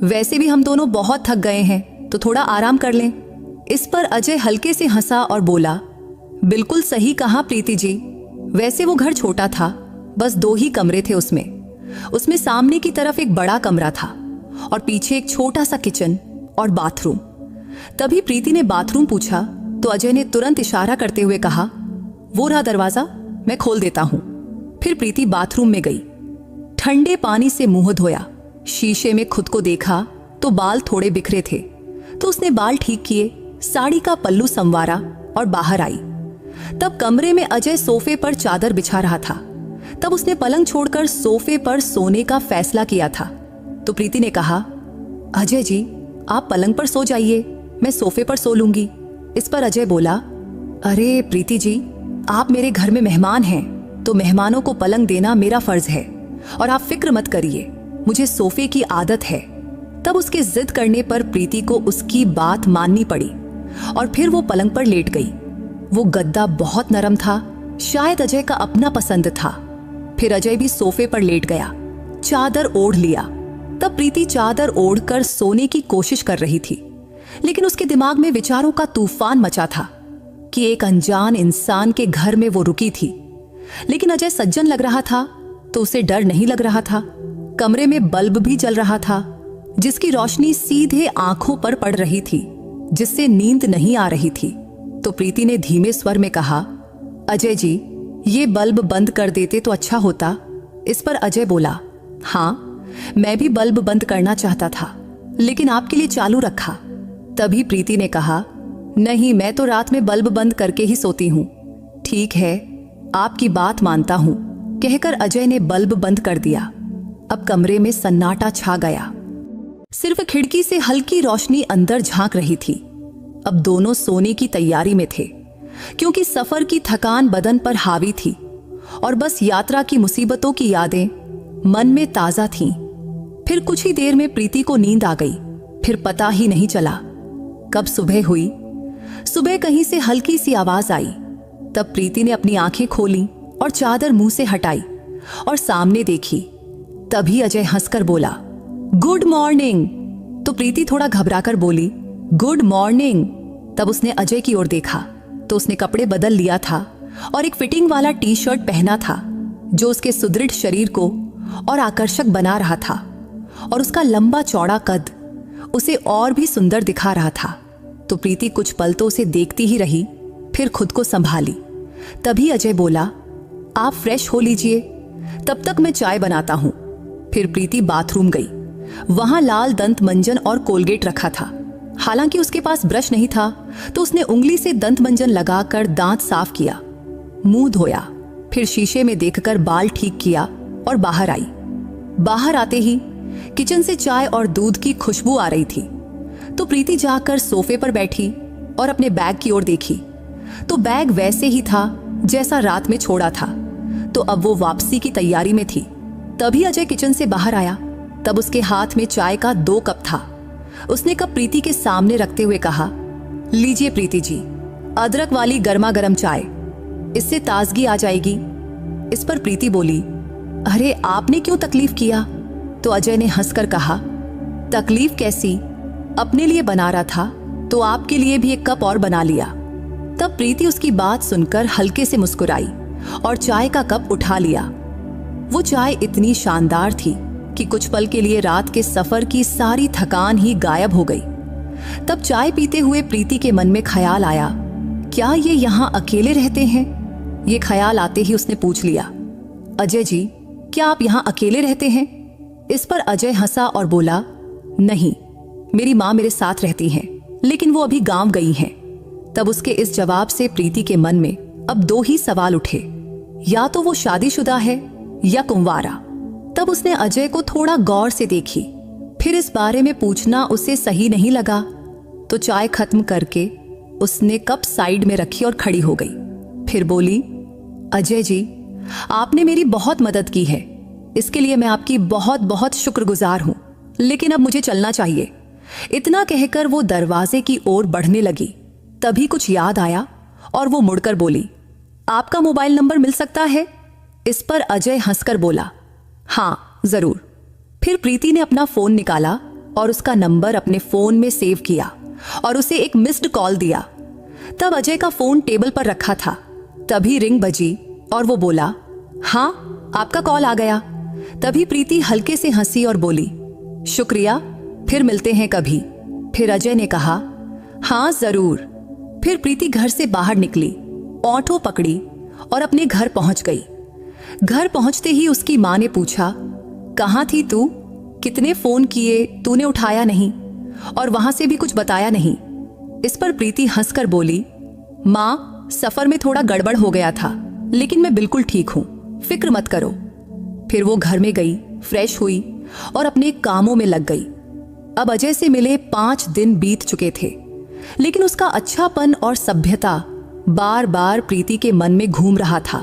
वैसे भी हम दोनों बहुत थक गए हैं, तो थोड़ा आराम कर लें। इस पर अजय हल्के से हंसा और बोला, बिल्कुल सही कहा प्रीति जी, वैसे वो घर छोटा था, बस 2 ही कमरे थे उसमें सामने की तरफ एक बड़ा कमरा था और पीछे एक छोटा सा किचन और बाथरूम। तभी प्रीति ने बाथरूम पूछा तो अजय ने तुरंत इशारा करते हुए कहा, वो रहा दरवाजा, मैं खोल देता हूं। फिर प्रीति बाथरूम में गई, ठंडे पानी से मुंह धोया, शीशे में खुद को देखा तो बाल थोड़े बिखरे थे, तो उसने बाल ठीक किए, साड़ी का पल्लू संवारा और बाहर आई। तब कमरे में अजय सोफे पर चादर बिछा रहा था। तब उसने पलंग छोड़कर सोफे पर सोने का फैसला किया था। तो प्रीति ने कहा, अजय जी, आप पलंग पर सो जाइए, मैं सोफे पर सो लूंगी। इस पर अजय बोला, अरे प्रीति जी, आप मेरे घर में मेहमान हैं, तो मेहमानों को पलंग देना मेरा फर्ज है, और आप फिक्र मत करिए, मुझे सोफे की आदत है। तब उसके जिद करने पर प्रीति को उसकी बात माननी पड़ी और फिर वो पलंग पर लेट गई। वो गद्दा बहुत नरम था, शायद अजय का अपना पसंद था। फिर अजय भी सोफे पर लेट गया, चादर ओढ़ लिया। तब प्रीति चादर ओढ़कर सोने की कोशिश कर रही थी, लेकिन उसके दिमाग में विचारों का तूफान मचा था कि एक अनजान इंसान के घर में वो रुकी थी। लेकिन अजय सज्जन लग रहा था तो उसे डर नहीं लग रहा था। कमरे में बल्ब भी जल रहा था, जिसकी रोशनी सीधे आंखों पर पड़ रही थी, जिससे नींद नहीं आ रही थी। तो प्रीति ने धीमे स्वर में कहा, अजय जी, ये बल्ब बंद कर देते तो अच्छा होता। इस पर अजय बोला, हाँ, मैं भी बल्ब बंद करना चाहता था, लेकिन आपके लिए चालू रखा। तभी प्रीति ने कहा, नहीं, मैं तो रात में बल्ब बंद करके ही सोती हूं। ठीक है, आपकी बात मानता हूं, कहकर अजय ने बल्ब बंद कर दिया। अब कमरे में सन्नाटा छा गया, सिर्फ खिड़की से हल्की रोशनी अंदर झांक रही थी। अब दोनों सोने की तैयारी में थे, क्योंकि सफर की थकान बदन पर हावी थी और बस यात्रा की मुसीबतों की यादें मन में ताजा थीं। फिर कुछ ही देर में प्रीति को नींद आ गई, फिर पता ही नहीं चला कब सुबह हुई। सुबह कहीं से हल्की सी आवाज आई। तब प्रीति ने अपनी आंखें खोली और चादर मुंह से हटाई और सामने देखी। तभी अजय हंसकर बोला, गुड मॉर्निंग। तो प्रीति थोड़ा घबराकर बोली, गुड मॉर्निंग। तब उसने अजय की ओर देखा तो उसने कपड़े बदल लिया था और एक फिटिंग वाला टी शर्ट पहना था, जो उसके सुदृढ़ शरीर को और आकर्षक बना रहा था, और उसका लंबा चौड़ा कद उसे और भी सुंदर दिखा रहा था। तो प्रीति कुछ पल तो उसे देखती ही रही, फिर खुद को संभाली। तभी अजय बोला, आप फ्रेश हो लीजिए, तब तक मैं चाय बनाता हूं। फिर प्रीति बाथरूम गई। वहां लाल दंत मंजन और कोलगेट रखा था। हालांकि उसके पास ब्रश नहीं था, तो उसने उंगली से दंत मंजन लगाकर दांत साफ किया, मुंह धोया, फिर शीशे में देखकर बाल ठीक किया और बाहर आई। बाहर आते ही किचन से चाय और दूध की खुशबू आ रही थी, तो प्रीति जाकर सोफे पर बैठी और अपने बैग की ओर देखी। तो बैग वैसे ही था जैसा रात में छोड़ा था, तो अब वो वापसी की तैयारी में थी। तभी अजय किचन से बाहर आया। तब उसके हाथ में चाय का 2 कप था। उसने कप प्रीति के सामने रखते हुए कहा, लीजिए प्रीति जी, अदरक वाली गर्मा गर्म चाय, इससे ताजगी आ जाएगी। इस पर प्रीति बोली, अरे आपने क्यों तकलीफ किया? तो अजय ने हंसकर कहा, तकलीफ कैसी, अपने लिए बना रहा था तो आपके लिए भी 1 कप और बना लिया। तब प्रीति उसकी बात सुनकर हल्के से मुस्कुराई और चाय का कप उठा लिया। वो चाय इतनी शानदार थी कि कुछ पल के लिए रात के सफर की सारी थकान ही गायब हो गई। तब चाय पीते हुए प्रीति के मन में ख्याल आया, क्या ये यहाँ अकेले रहते हैं? ये ख्याल आते ही उसने पूछ लिया, अजय जी, क्या आप यहाँ अकेले रहते हैं? इस पर अजय हंसा और बोला, नहीं, मेरी माँ मेरे साथ रहती हैं, लेकिन वो अभी गांव गई हैं। तब उसके इस जवाब से प्रीति के मन में अब 2 ही सवाल उठे, या तो वो शादीशुदा है या कुंवारा। तब उसने अजय को थोड़ा गौर से देखी, फिर इस बारे में पूछना उसे सही नहीं लगा, तो चाय खत्म करके उसने कप साइड में रखी और खड़ी हो गई। फिर बोली, अजय जी, आपने मेरी बहुत मदद की है, इसके लिए मैं आपकी बहुत बहुत शुक्रगुजार हूं, लेकिन अब मुझे चलना चाहिए। इतना कहकर वो दरवाजे की ओर बढ़ने लगी। तभी कुछ याद आया और वो मुड़कर बोली, आपका मोबाइल नंबर मिल सकता है? इस पर अजय हंसकर बोला, हाँ जरूर। फिर प्रीति ने अपना फोन निकाला और उसका नंबर अपने फोन में सेव किया और उसे एक मिस्ड कॉल दिया। तब अजय का फोन टेबल पर रखा था। तभी रिंग बजी और वो बोला, हाँ आपका कॉल आ गया। तभी प्रीति हल्के से हंसी और बोली, शुक्रिया, फिर मिलते हैं कभी। फिर अजय ने कहा, हाँ जरूर। फिर प्रीति घर से बाहर निकली, ऑटो पकड़ी और अपने घर पहुंच गई। घर पहुंचते ही उसकी मां ने पूछा, कहाँ थी तू? कितने फोन किए, तूने उठाया नहीं और वहां से भी कुछ बताया नहीं। इस पर प्रीति हंसकर बोली, मां, सफर में थोड़ा गड़बड़ हो गया था, लेकिन मैं बिल्कुल ठीक हूं, फिक्र मत करो। फिर वो घर में गई, फ्रेश हुई और अपने कामों में लग गई। अब अजय से मिले 5 दिन बीत चुके थे, लेकिन उसका अच्छापन और सभ्यता बार बार प्रीति के मन में घूम रहा था।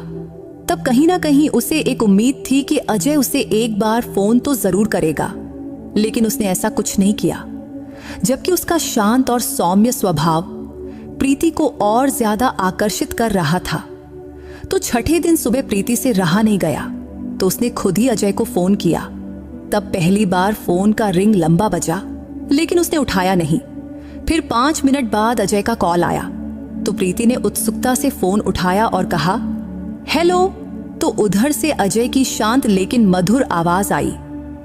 तब कहीं ना कहीं उसे एक उम्मीद थी कि अजय उसे एक बार फोन तो जरूर करेगा, लेकिन उसने ऐसा कुछ नहीं किया। जबकि उसका शांत और सौम्य स्वभाव प्रीति को और ज्यादा आकर्षित कर रहा था। तो छठे दिन सुबह प्रीति से रहा नहीं गया, तो उसने खुद ही अजय को फोन किया। तब पहली बार फोन का रिंग लंबा बजा, लेकिन उसने उठाया नहीं। फिर 5 मिनट बाद अजय का कॉल आया, तो प्रीति ने उत्सुकता से फोन उठाया और कहा, हेलो। तो उधर से अजय की शांत लेकिन मधुर आवाज आई,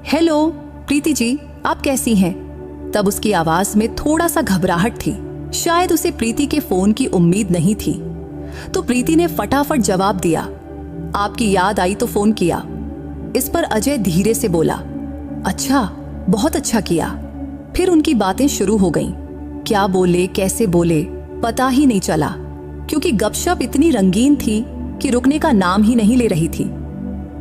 हेलो प्रीति जी, आप कैसी हैं? तब उसकी आवाज में थोड़ा सा घबराहट थी, शायद उसे प्रीति के फोन की उम्मीद नहीं थी। तो प्रीति ने फटाफट जवाब दिया, आपकी याद आई तो फोन किया। इस पर अजय धीरे से बोला, अच्छा, बहुत अच्छा किया। फिर उनकी बातें शुरू हो गईं। क्या बोले, कैसे बोले, पता ही नहीं चला, क्योंकि गपशप इतनी रंगीन थी कि रुकने का नाम ही नहीं ले रही थी।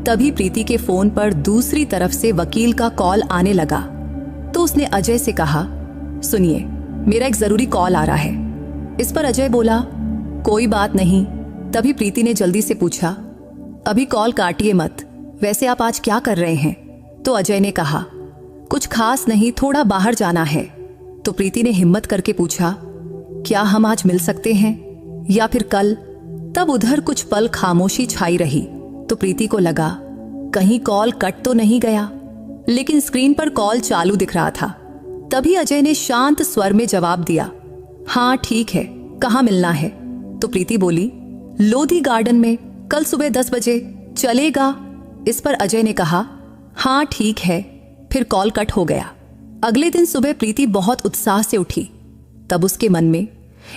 तभी प्रीति के फोन पर दूसरी तरफ से वकील का कॉल आने लगा, तो उसने अजय से कहा, सुनिए, मेरा एक जरूरी कॉल आ रहा है। इस पर अजय बोला, कोई बात नहीं। तभी प्रीति ने जल्दी से पूछा, अभी कॉल काटिए मत, वैसे आप आज क्या कर रहे हैं? तो अजय ने कहा, कुछ खास नहीं, थोड़ा बाहर जाना है। तो प्रीति ने हिम्मत करके पूछा, क्या हम आज मिल सकते हैं या फिर कल? तब उधर कुछ पल खामोशी छाई रही, तो प्रीति को लगा कहीं कॉल कट तो नहीं गया, लेकिन स्क्रीन पर कॉल चालू दिख रहा था। तभी अजय ने शांत स्वर में जवाब दिया, हाँ ठीक है, कहाँ मिलना है? तो प्रीति बोली, लोधी गार्डन में, कल सुबह 10 बजे, चलेगा? इस पर अजय ने कहा, हाँ ठीक है। फिर कॉल कट हो गया। अगले दिन सुबह प्रीति बहुत उत्साह से उठी। तब उसके मन में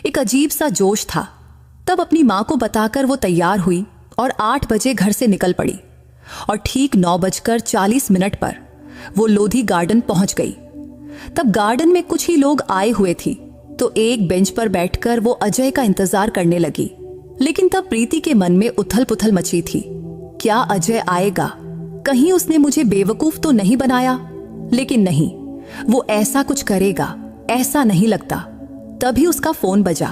एक अजीब सा जोश था। तब अपनी माँ को बताकर वो तैयार हुई और 8 बजे घर से निकल पड़ी और ठीक 9:40 पर वो लोधी गार्डन पहुंच गई। तब गार्डन में कुछ ही लोग आए हुए थी, तो एक बेंच पर बैठकर वो अजय का इंतजार करने लगी। लेकिन तब प्रीति के मन में उथल पुथल मची थी। क्या अजय आएगा? कहीं उसने मुझे बेवकूफ तो नहीं बनाया? लेकिन नहीं, वो ऐसा कुछ करेगा ऐसा नहीं लगता। तभी उसका फोन बजा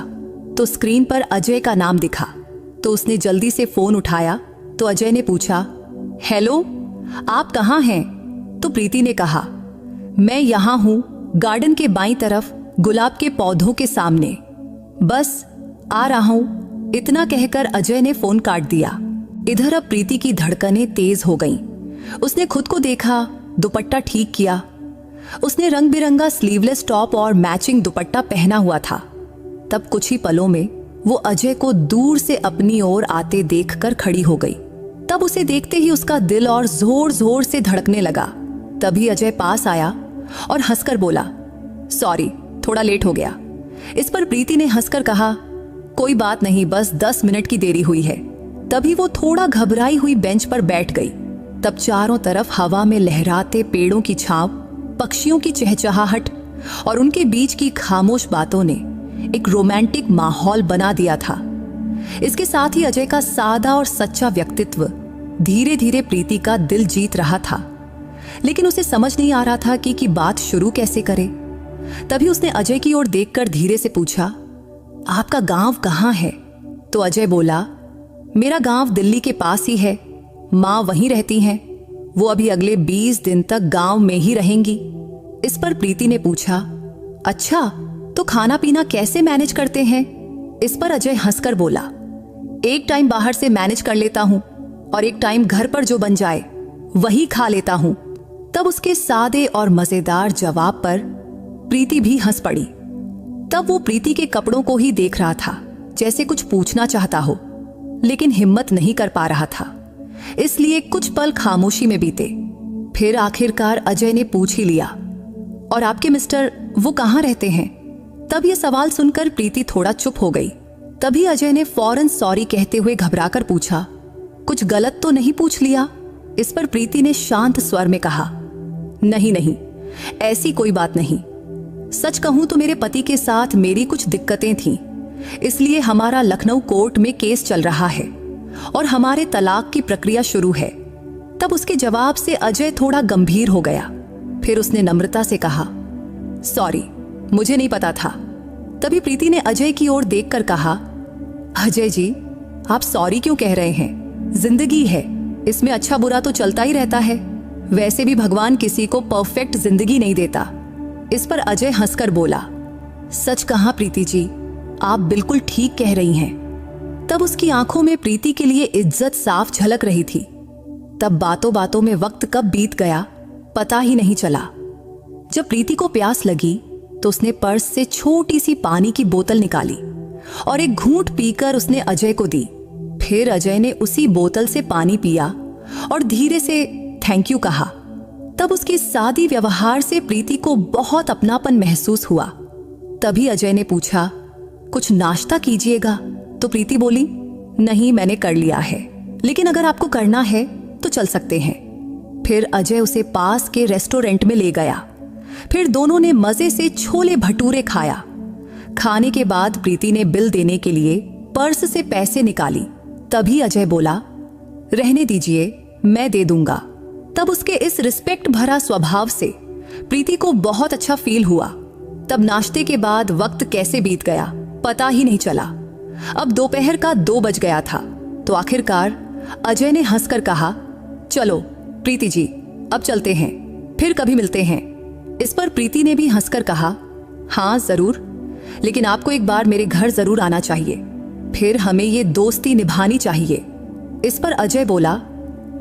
तो स्क्रीन पर अजय का नाम दिखा, तो उसने जल्दी से फोन उठाया। तो अजय ने पूछा, हेलो, आप कहाँ हैं? तो प्रीति ने कहा, मैं यहाँ हूँ, गार्डन के बाईं तरफ गुलाब के पौधों के सामने, बस आ रहा हूँ। इतना कहकर अजय ने फोन काट दिया। इधर अब प्रीति की धड़कनें तेज हो गईं। उसने खुद को देखा, दुपट्टा ठीक किया। उसने रंग बिरंगा स्लीवलेस टॉप और मैचिंग दुपट्टा पहना हुआ था। तब कुछ ही पलों में वो अजय को दूर से अपनी ओर आते देखकर खड़ी हो गई। तब उसे देखते ही उसका दिल और जोर जोर से धड़कने लगा। तभी अजय पास आया और हंसकर बोला, सॉरी, थोड़ा लेट हो गया। इस पर प्रीति ने हंसकर कहा, कोई बात नहीं, बस 10 मिनट की देरी हुई है। तभी वो थोड़ा घबराई हुई बेंच पर बैठ गई। तब चारों तरफ हवा में लहराते पेड़ों की छांव, पक्षियों की चहचहाहट और उनके बीच की खामोश बातों ने एक रोमांटिक माहौल बना दिया था। इसके साथ ही अजय का सादा और सच्चा व्यक्तित्व धीरे धीरे प्रीति का दिल जीत रहा था। लेकिन उसे समझ नहीं आ रहा था कि बात शुरू कैसे करे। तभी उसने अजय की ओर देखकर धीरे से पूछा, आपका गांव कहाँ है? तो अजय बोला, मेरा गांव दिल्ली के पास ही है, माँ वहीं रहती हैं, वो अभी अगले 20 दिन तक गांव में ही रहेंगी। इस पर प्रीति ने पूछा, अच्छा, तो खाना पीना कैसे मैनेज करते हैं? इस पर अजय हंसकर बोला, एक टाइम बाहर से मैनेज कर लेता हूं और एक टाइम घर पर जो बन जाए वही खा लेता हूं। तब उसके सादे और मजेदार जवाब पर प्रीति भी हंस पड़ी। तब वो प्रीति के कपड़ों को ही देख रहा था, जैसे कुछ पूछना चाहता हो, लेकिन हिम्मत नहीं कर पा रहा था। इसलिए कुछ पल खामोशी में बीते। फिर आखिरकार अजय ने पूछ ही लिया, और आपके मिस्टर वो कहाँ रहते हैं? तब ये सवाल सुनकर प्रीति थोड़ा चुप हो गई। तभी अजय ने फौरन सॉरी कहते हुए घबराकर पूछा, कुछ गलत तो नहीं पूछ लिया? इस पर प्रीति ने शांत स्वर में कहा, नहीं नहीं, ऐसी कोई बात नहीं। सच कहूं तो मेरे पति के साथ मेरी कुछ दिक्कतें थीं, इसलिए हमारा लखनऊ कोर्ट में केस चल रहा है और हमारे तलाक की प्रक्रिया शुरू है। तब उसके जवाब से अजय थोड़ा गंभीर हो गया। फिर उसने नम्रता से कहा, सॉरी, मुझे नहीं पता था। तभी प्रीति ने अजय की ओर देखकर कहा, अजय जी, आप सॉरी क्यों कह रहे हैं? जिंदगी है, इसमें अच्छा बुरा तो चलता ही रहता है। वैसे भी भगवान किसी को परफेक्ट जिंदगी नहीं देता। इस पर अजय हंसकर बोला, सच कहा प्रीति जी, आप बिल्कुल ठीक कह रही हैं। तब उसकी आंखों में प्रीति के लिए इज्जत साफ झलक रही थी। तब बातों बातों में वक्त कब बीत गया पता ही नहीं चला। जब प्रीति को प्यास लगी तो उसने पर्स से छोटी सी पानी की बोतल निकाली और एक घूंट पीकर उसने अजय को दी। फिर अजय ने उसी बोतल से पानी पिया और धीरे से थैंक यू कहा। तब उसके सादी व्यवहार से प्रीति को बहुत अपनापन महसूस हुआ। तभी अजय ने पूछा, कुछ नाश्ता कीजिएगा? तो प्रीति बोली, नहीं, मैंने कर लिया है, लेकिन अगर आपको करना है तो चल सकते हैं। फिर अजय उसे पास के रेस्टोरेंट में ले गया। फिर दोनों ने मजे से छोले भटूरे खाया। खाने के बाद प्रीति ने बिल देने के लिए पर्स से पैसे निकाली। तभी अजय बोला, रहने दीजिए, मैं दे दूंगा। तब उसके इस रिस्पेक्ट भरा स्वभाव से प्रीति को बहुत अच्छा फील हुआ। तब नाश्ते के बाद वक्त कैसे बीत गया पता ही नहीं चला। अब दोपहर का 2 बज गया था। तो आखिरकार अजय ने हंसकर कहा, चलो प्रीति जी, अब चलते हैं, फिर कभी मिलते हैं। इस पर प्रीति ने भी हंसकर कहा, हाँ जरूर, लेकिन आपको एक बार मेरे घर जरूर आना चाहिए, फिर हमें ये दोस्ती निभानी चाहिए। इस पर अजय बोला,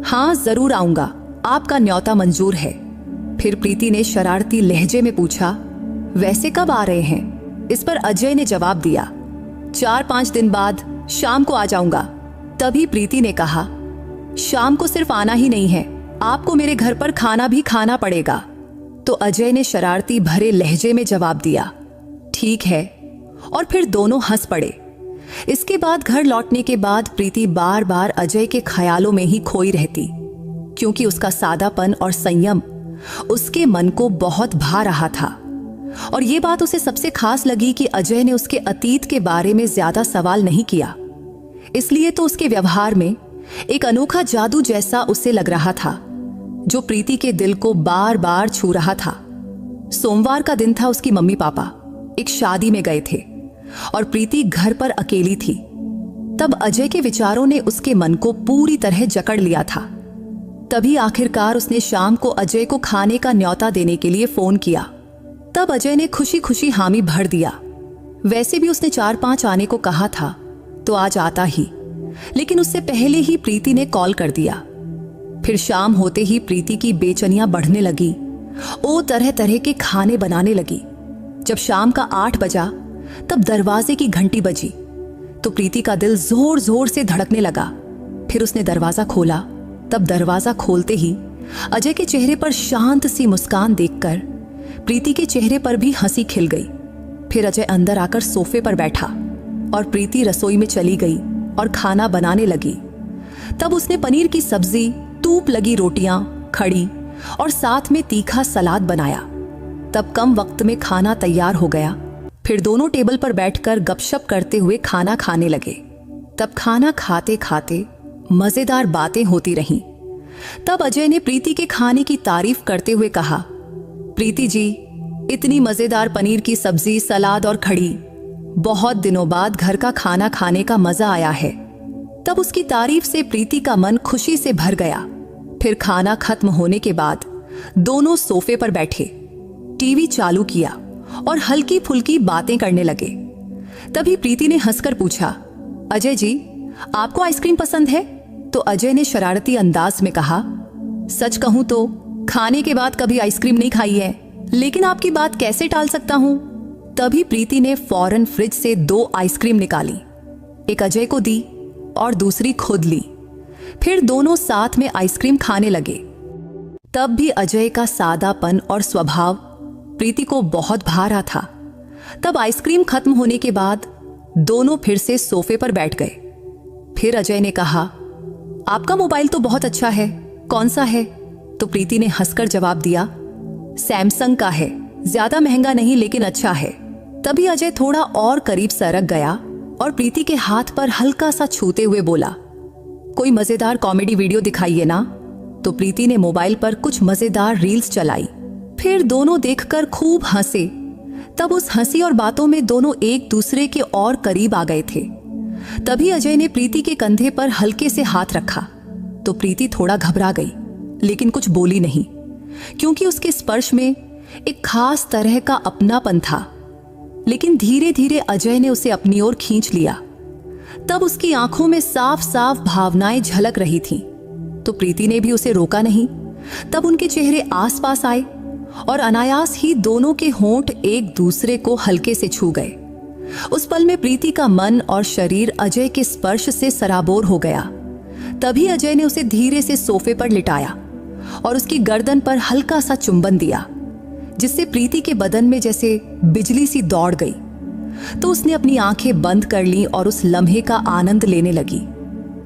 हाँ जरूर आऊंगा, आपका न्योता मंजूर है। फिर प्रीति ने शरारती लहजे में पूछा, वैसे कब आ रहे हैं? इस पर अजय ने जवाब दिया, 4-5 दिन बाद शाम को आ जाऊंगा। तभी प्रीति ने कहा, शाम को सिर्फ आना ही नहीं है, आपको मेरे घर पर खाना भी खाना पड़ेगा। तो अजय ने शरारती भरे लहजे में जवाब दिया, ठीक है, और फिर दोनों हंस पड़े। इसके बाद घर लौटने के बाद प्रीति बार बार अजय के ख्यालों में ही खोई रहती, क्योंकि उसका सादापन और संयम उसके मन को बहुत भा रहा था। और ये बात उसे सबसे खास लगी कि अजय ने उसके अतीत के बारे में ज्यादा सवाल नहीं किया। इसलिए तो उसके व्यवहार में एक अनोखा जादू जैसा उसे लग रहा था, जो प्रीति के दिल को बार बार छू रहा था। सोमवार का दिन था। उसकी मम्मी पापा एक शादी में गए थे और प्रीति घर पर अकेली थी। तब अजय के विचारों ने उसके मन को पूरी तरह जकड़ लिया था। तभी आखिरकार उसने शाम को अजय को खाने का न्योता देने के लिए फोन किया। तब अजय ने खुशी खुशी हामी भर दिया। वैसे भी उसने 4-5 आने को कहा था, तो आज आता ही, लेकिन उससे पहले ही प्रीति ने कॉल कर दिया। फिर शाम होते ही प्रीति की बेचैनियां बढ़ने लगी। वो तरह तरह के खाने बनाने लगी। जब शाम का 8 बजा, तब दरवाजे की घंटी बजी तो प्रीति का दिल जोर जोर से धड़कने लगा। फिर उसने दरवाजा खोला। तब दरवाजा खोलते ही अजय के चेहरे पर शांत सी मुस्कान देखकर प्रीति के चेहरे पर भी हंसी खिल गई। फिर अजय अंदर आकर सोफे पर बैठा और प्रीति रसोई में चली गई और खाना बनाने लगी। तब उसने पनीर की सब्जी, तूप लगी रोटियां, खड़ी और साथ में तीखा सलाद बनाया। तब कम वक्त में खाना तैयार हो गया। फिर दोनों टेबल पर बैठकर गपशप करते हुए खाना खाने लगे। तब खाना खाते खाते मजेदार बातें होती रहीं। तब अजय ने प्रीति के खाने की तारीफ करते हुए कहा, प्रीति जी, इतनी मजेदार पनीर की सब्जी, सलाद और खड़ी, बहुत दिनों बाद घर का खाना खाने का मजा आया है। तब उसकी तारीफ से प्रीति का मन खुशी से भर गया। फिर खाना खत्म होने के बाद दोनों सोफे पर बैठे, टीवी चालू किया और हल्की फुल्की बातें करने लगे। तभी प्रीति ने हंसकर पूछा, अजय जी, आपको आइसक्रीम पसंद है? तो अजय ने शरारती अंदाज में कहा, सच कहूं तो खाने के बाद कभी आइसक्रीम नहीं खाई है, लेकिन आपकी बात कैसे टाल सकता हूं। तभी प्रीति ने फौरन फ्रिज से 2 आइसक्रीम निकाली, एक अजय को दी और दूसरी खुद ली। फिर दोनों साथ में आइसक्रीम खाने लगे। तब भी अजय का सादापन और स्वभाव प्रीति को बहुत भा रहा था। तब आइसक्रीम खत्म होने के बाद दोनों फिर से सोफे पर बैठ गए। फिर अजय ने कहा, आपका मोबाइल तो बहुत अच्छा है, कौन सा है? तो प्रीति ने हंसकर जवाब दिया, सैमसंग का है, ज्यादा महंगा नहीं लेकिन अच्छा है। तभी अजय थोड़ा और करीब सरक गया और प्रीति के हाथ पर हल्का सा छूते हुए बोला, कोई मजेदार कॉमेडी वीडियो दिखाइए ना। तो प्रीति ने मोबाइल पर कुछ मजेदार रील्स चलाई। फिर दोनों देखकर खूब हंसे। तब उस हंसी और बातों में दोनों एक दूसरे के और करीब आ गए थे। तभी अजय ने प्रीति के कंधे पर हल्के से हाथ रखा तो प्रीति थोड़ा घबरा गई, लेकिन कुछ बोली नहीं, क्योंकि उसके स्पर्श में एक खास तरह का अपनापन था। लेकिन धीरे धीरे अजय ने उसे अपनी ओर खींच लिया। तब उसकी आंखों में साफ साफ भावनाएं झलक रही थीं। तो प्रीति ने भी उसे रोका नहीं। तब उनके चेहरे आसपास आए और अनायास ही दोनों के होंठ एक दूसरे को हल्के से छू गए। उस पल में प्रीति का मन और शरीर अजय के स्पर्श से सराबोर हो गया। तभी अजय ने उसे धीरे से सोफे पर लिटाया और उसकी गर्दन पर हल्का सा चुंबन दिया, जिससे प्रीति के बदन में जैसे बिजली सी दौड़ गई। तो उसने अपनी आंखें बंद कर लीं और उस लम्हे का आनंद लेने लगी।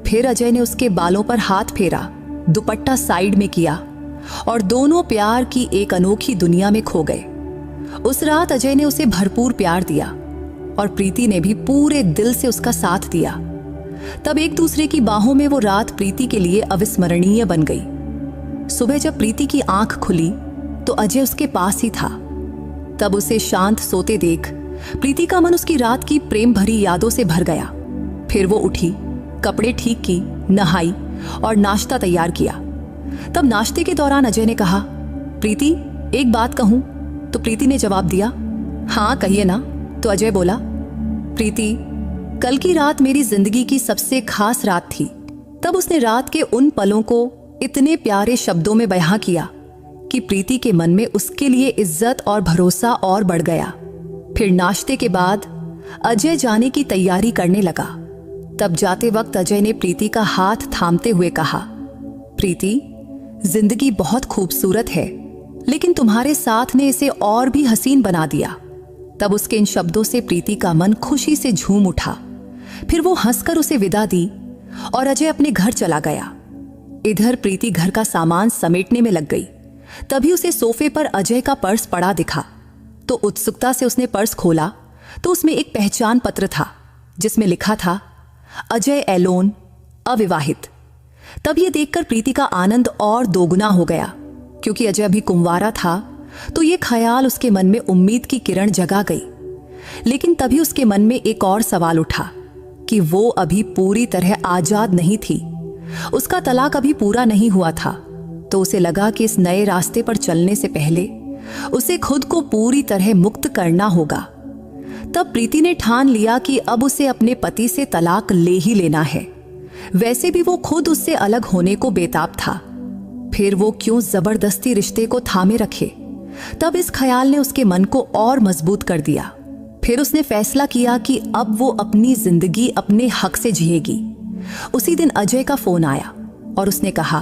फिर अजय ने उसके बालों पर हाथ फेरा, दुपट्टा साइड में किया और दोनों प्यार की एक अनोखी दुनिया में खो गए। उस रात अजय ने उसे भरपूर प्यार दिया और प्रीति ने भी पूरे दिल से उसका साथ दिया। तब एक दूसरे की बाहों में वो रात प्रीति के लिए अविस्मरणीय बन गई। सुबह जब प्रीति की आंख खुली तो अजय उसके पास ही था। तब उसे शांत सोते देख प्रीति का मन उसकी रात की प्रेम भरी यादों से भर गया। फिर वो उठी, कपड़े ठीक की, नहाई और नाश्ता तैयार किया। तब नाश्ते के दौरान अजय ने कहा, प्रीति एक बात कहूं? तो प्रीति ने जवाब दिया, हाँ कहिए ना। तो अजय बोला, प्रीति कल की रात मेरी जिंदगी की सबसे खास रात थी। तब उसने रात के उन पलों को इतने प्यारे शब्दों में बयां किया कि प्रीति के मन में उसके लिए इज्जत और भरोसा और बढ़ गया। फिर नाश्ते के बाद अजय जाने की तैयारी करने लगा। तब जाते वक्त अजय ने प्रीति का हाथ थामते हुए कहा, प्रीति जिंदगी बहुत खूबसूरत है, लेकिन तुम्हारे साथ ने इसे और भी हसीन बना दिया। तब उसके इन शब्दों से प्रीति का मन खुशी से झूम उठा। फिर वो हंसकर उसे विदा दी और अजय अपने घर चला गया। इधर प्रीति घर का सामान समेटने में लग गई। तभी उसे सोफे पर अजय का पर्स पड़ा दिखा, तो उत्सुकता से उसने पर्स खोला तो उसमें एक पहचान पत्र था जिसमें लिखा था अजय एलोन, अविवाहित। तब ये देखकर प्रीति का आनंद और दोगुना हो गया, क्योंकि अजय अभी कुंवारा था तो ये ख्याल उसके मन में उम्मीद की किरण जगा गई। लेकिन तभी उसके मन में एक और सवाल उठा कि वो अभी पूरी तरह आजाद नहीं थी, उसका तलाक अभी पूरा नहीं हुआ था। तो उसे लगा कि इस नए रास्ते पर चलने से पहले उसे खुद को पूरी तरह मुक्त करना होगा। तब प्रीति ने ठान लिया कि अब उसे अपने पति से तलाक ले ही लेना है। वैसे भी वो खुद उससे अलग होने को बेताब था, फिर वो क्यों जबरदस्ती रिश्ते को थामे रखे। तब इस ख्याल ने उसके मन को और मजबूत कर दिया। फिर उसने फैसला किया कि अब वो अपनी जिंदगी अपने हक से जिएगी। उसी दिन अजय का फोन आया और उसने कहा,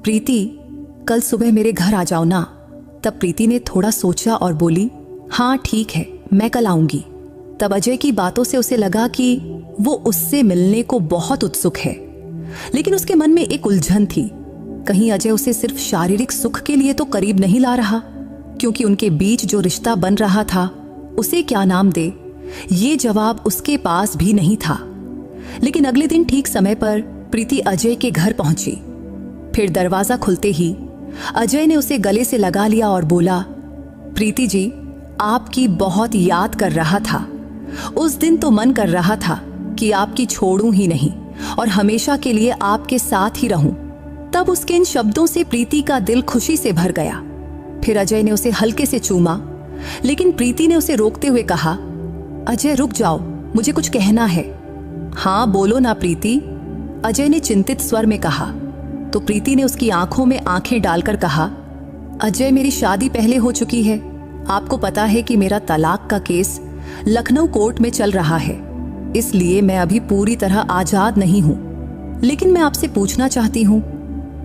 प्रीति कल सुबह मेरे घर आ जाओ ना। तब प्रीति ने थोड़ा सोचा और बोली, हाँ ठीक है, मैं कल आऊंगी। तब अजय की बातों से उसे लगा कि वो उससे मिलने को बहुत उत्सुक है, लेकिन उसके मन में एक उलझन थी। कहीं अजय उसे सिर्फ शारीरिक सुख के लिए तो करीब नहीं ला रहा, क्योंकि उनके बीच जो रिश्ता बन रहा था उसे क्या नाम दे, ये जवाब उसके पास भी नहीं था। लेकिन अगले दिन ठीक समय पर प्रीति अजय के घर पहुंची। फिर दरवाजा खुलते ही अजय ने उसे गले से लगा लिया और बोला, प्रीति जी, आपकी बहुत याद कर रहा था। उस दिन तो मन कर रहा था कि आपकी छोड़ूं ही नहीं और हमेशा के लिए आपके साथ ही रहूं। तब उसके इन शब्दों से प्रीति का दिल खुशी से भर गया। फिर अजय ने उसे हल्के से चूमा, लेकिन प्रीति ने उसे रोकते हुए कहा, अजय रुक जाओ, मुझे कुछ कहना है। हाँ बोलो ना प्रीति, अजय ने चिंतित स्वर में कहा। तो प्रीति ने उसकी आंखों में आंखें डालकर कहा, अजय मेरी शादी पहले हो चुकी है। आपको पता है कि मेरा तलाक का केस लखनऊ कोर्ट में चल रहा है, इसलिए मैं अभी पूरी तरह आजाद नहीं हूं। लेकिन मैं आपसे पूछना चाहती हूं,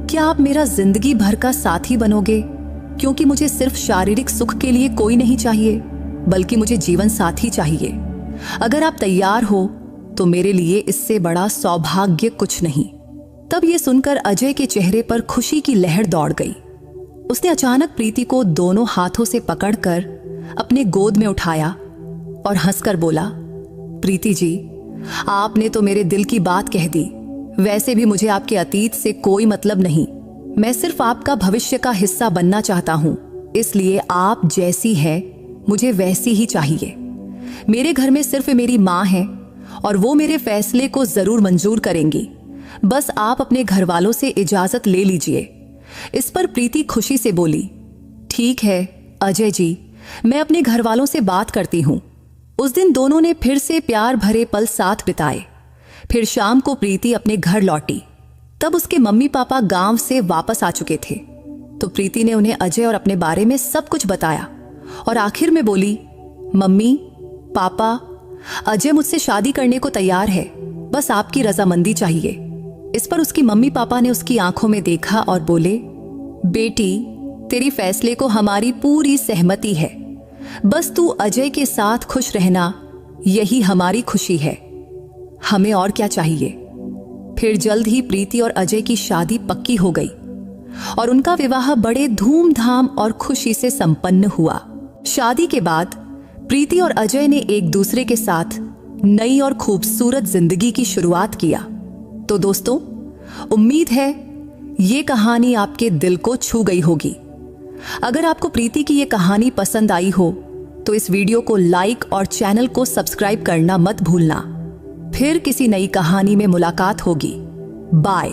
क्या आप मेरा जिंदगी भर का साथी बनोगे? क्योंकि मुझे सिर्फ शारीरिक सुख के लिए कोई नहीं चाहिए, बल्कि मुझे जीवन साथी चाहिए। अगर आप तैयार हो तो मेरे लिए इससे बड़ा सौभाग्य कुछ नहीं। तब ये सुनकर अजय के चेहरे पर खुशी की लहर दौड़ गई। उसने अचानक प्रीति को दोनों हाथों से पकड़कर अपने गोद में उठाया और हंसकर बोला, प्रीति जी, आपने तो मेरे दिल की बात कह दी। वैसे भी मुझे आपके अतीत से कोई मतलब नहीं, मैं सिर्फ आपका भविष्य का हिस्सा बनना चाहता हूं। इसलिए आप जैसी है मुझे वैसी ही चाहिए। मेरे घर में सिर्फ मेरी माँ है और वो मेरे फैसले को जरूर मंजूर करेंगी। बस आप अपने घर वालों से इजाजत ले लीजिए। इस पर प्रीति खुशी से बोली, ठीक है अजय जी, मैं अपने घर वालों से बात करती हूँ। उस दिन दोनों ने फिर से प्यार भरे पल साथ बिताए। फिर शाम को प्रीति अपने घर लौटी। तब उसके मम्मी पापा गांव से वापस आ चुके थे। तो प्रीति ने उन्हें अजय और अपने बारे में सब कुछ बताया और आखिर में बोली, मम्मी पापा, अजय मुझसे शादी करने को तैयार है, बस आपकी रजामंदी चाहिए। इस पर उसकी मम्मी पापा ने उसकी आंखों में देखा और बोले, बेटी, तेरी फैसले को हमारी पूरी सहमति है। बस तू अजय के साथ खुश रहना, यही हमारी खुशी है। हमें और क्या चाहिए। फिर जल्द ही प्रीति और अजय की शादी पक्की हो गई और उनका विवाह बड़े धूमधाम और खुशी से संपन्न हुआ। शादी के बाद प्रीति और अजय ने एक दूसरे के साथ नई और खूबसूरत जिंदगी की शुरुआत किया। तो दोस्तों, उम्मीद है ये कहानी आपके दिल को छू गई होगी। अगर आपको प्रीति की ये कहानी पसंद आई हो तो इस वीडियो को लाइक और चैनल को सब्सक्राइब करना मत भूलना। फिर किसी नई कहानी में मुलाकात होगी। बाय।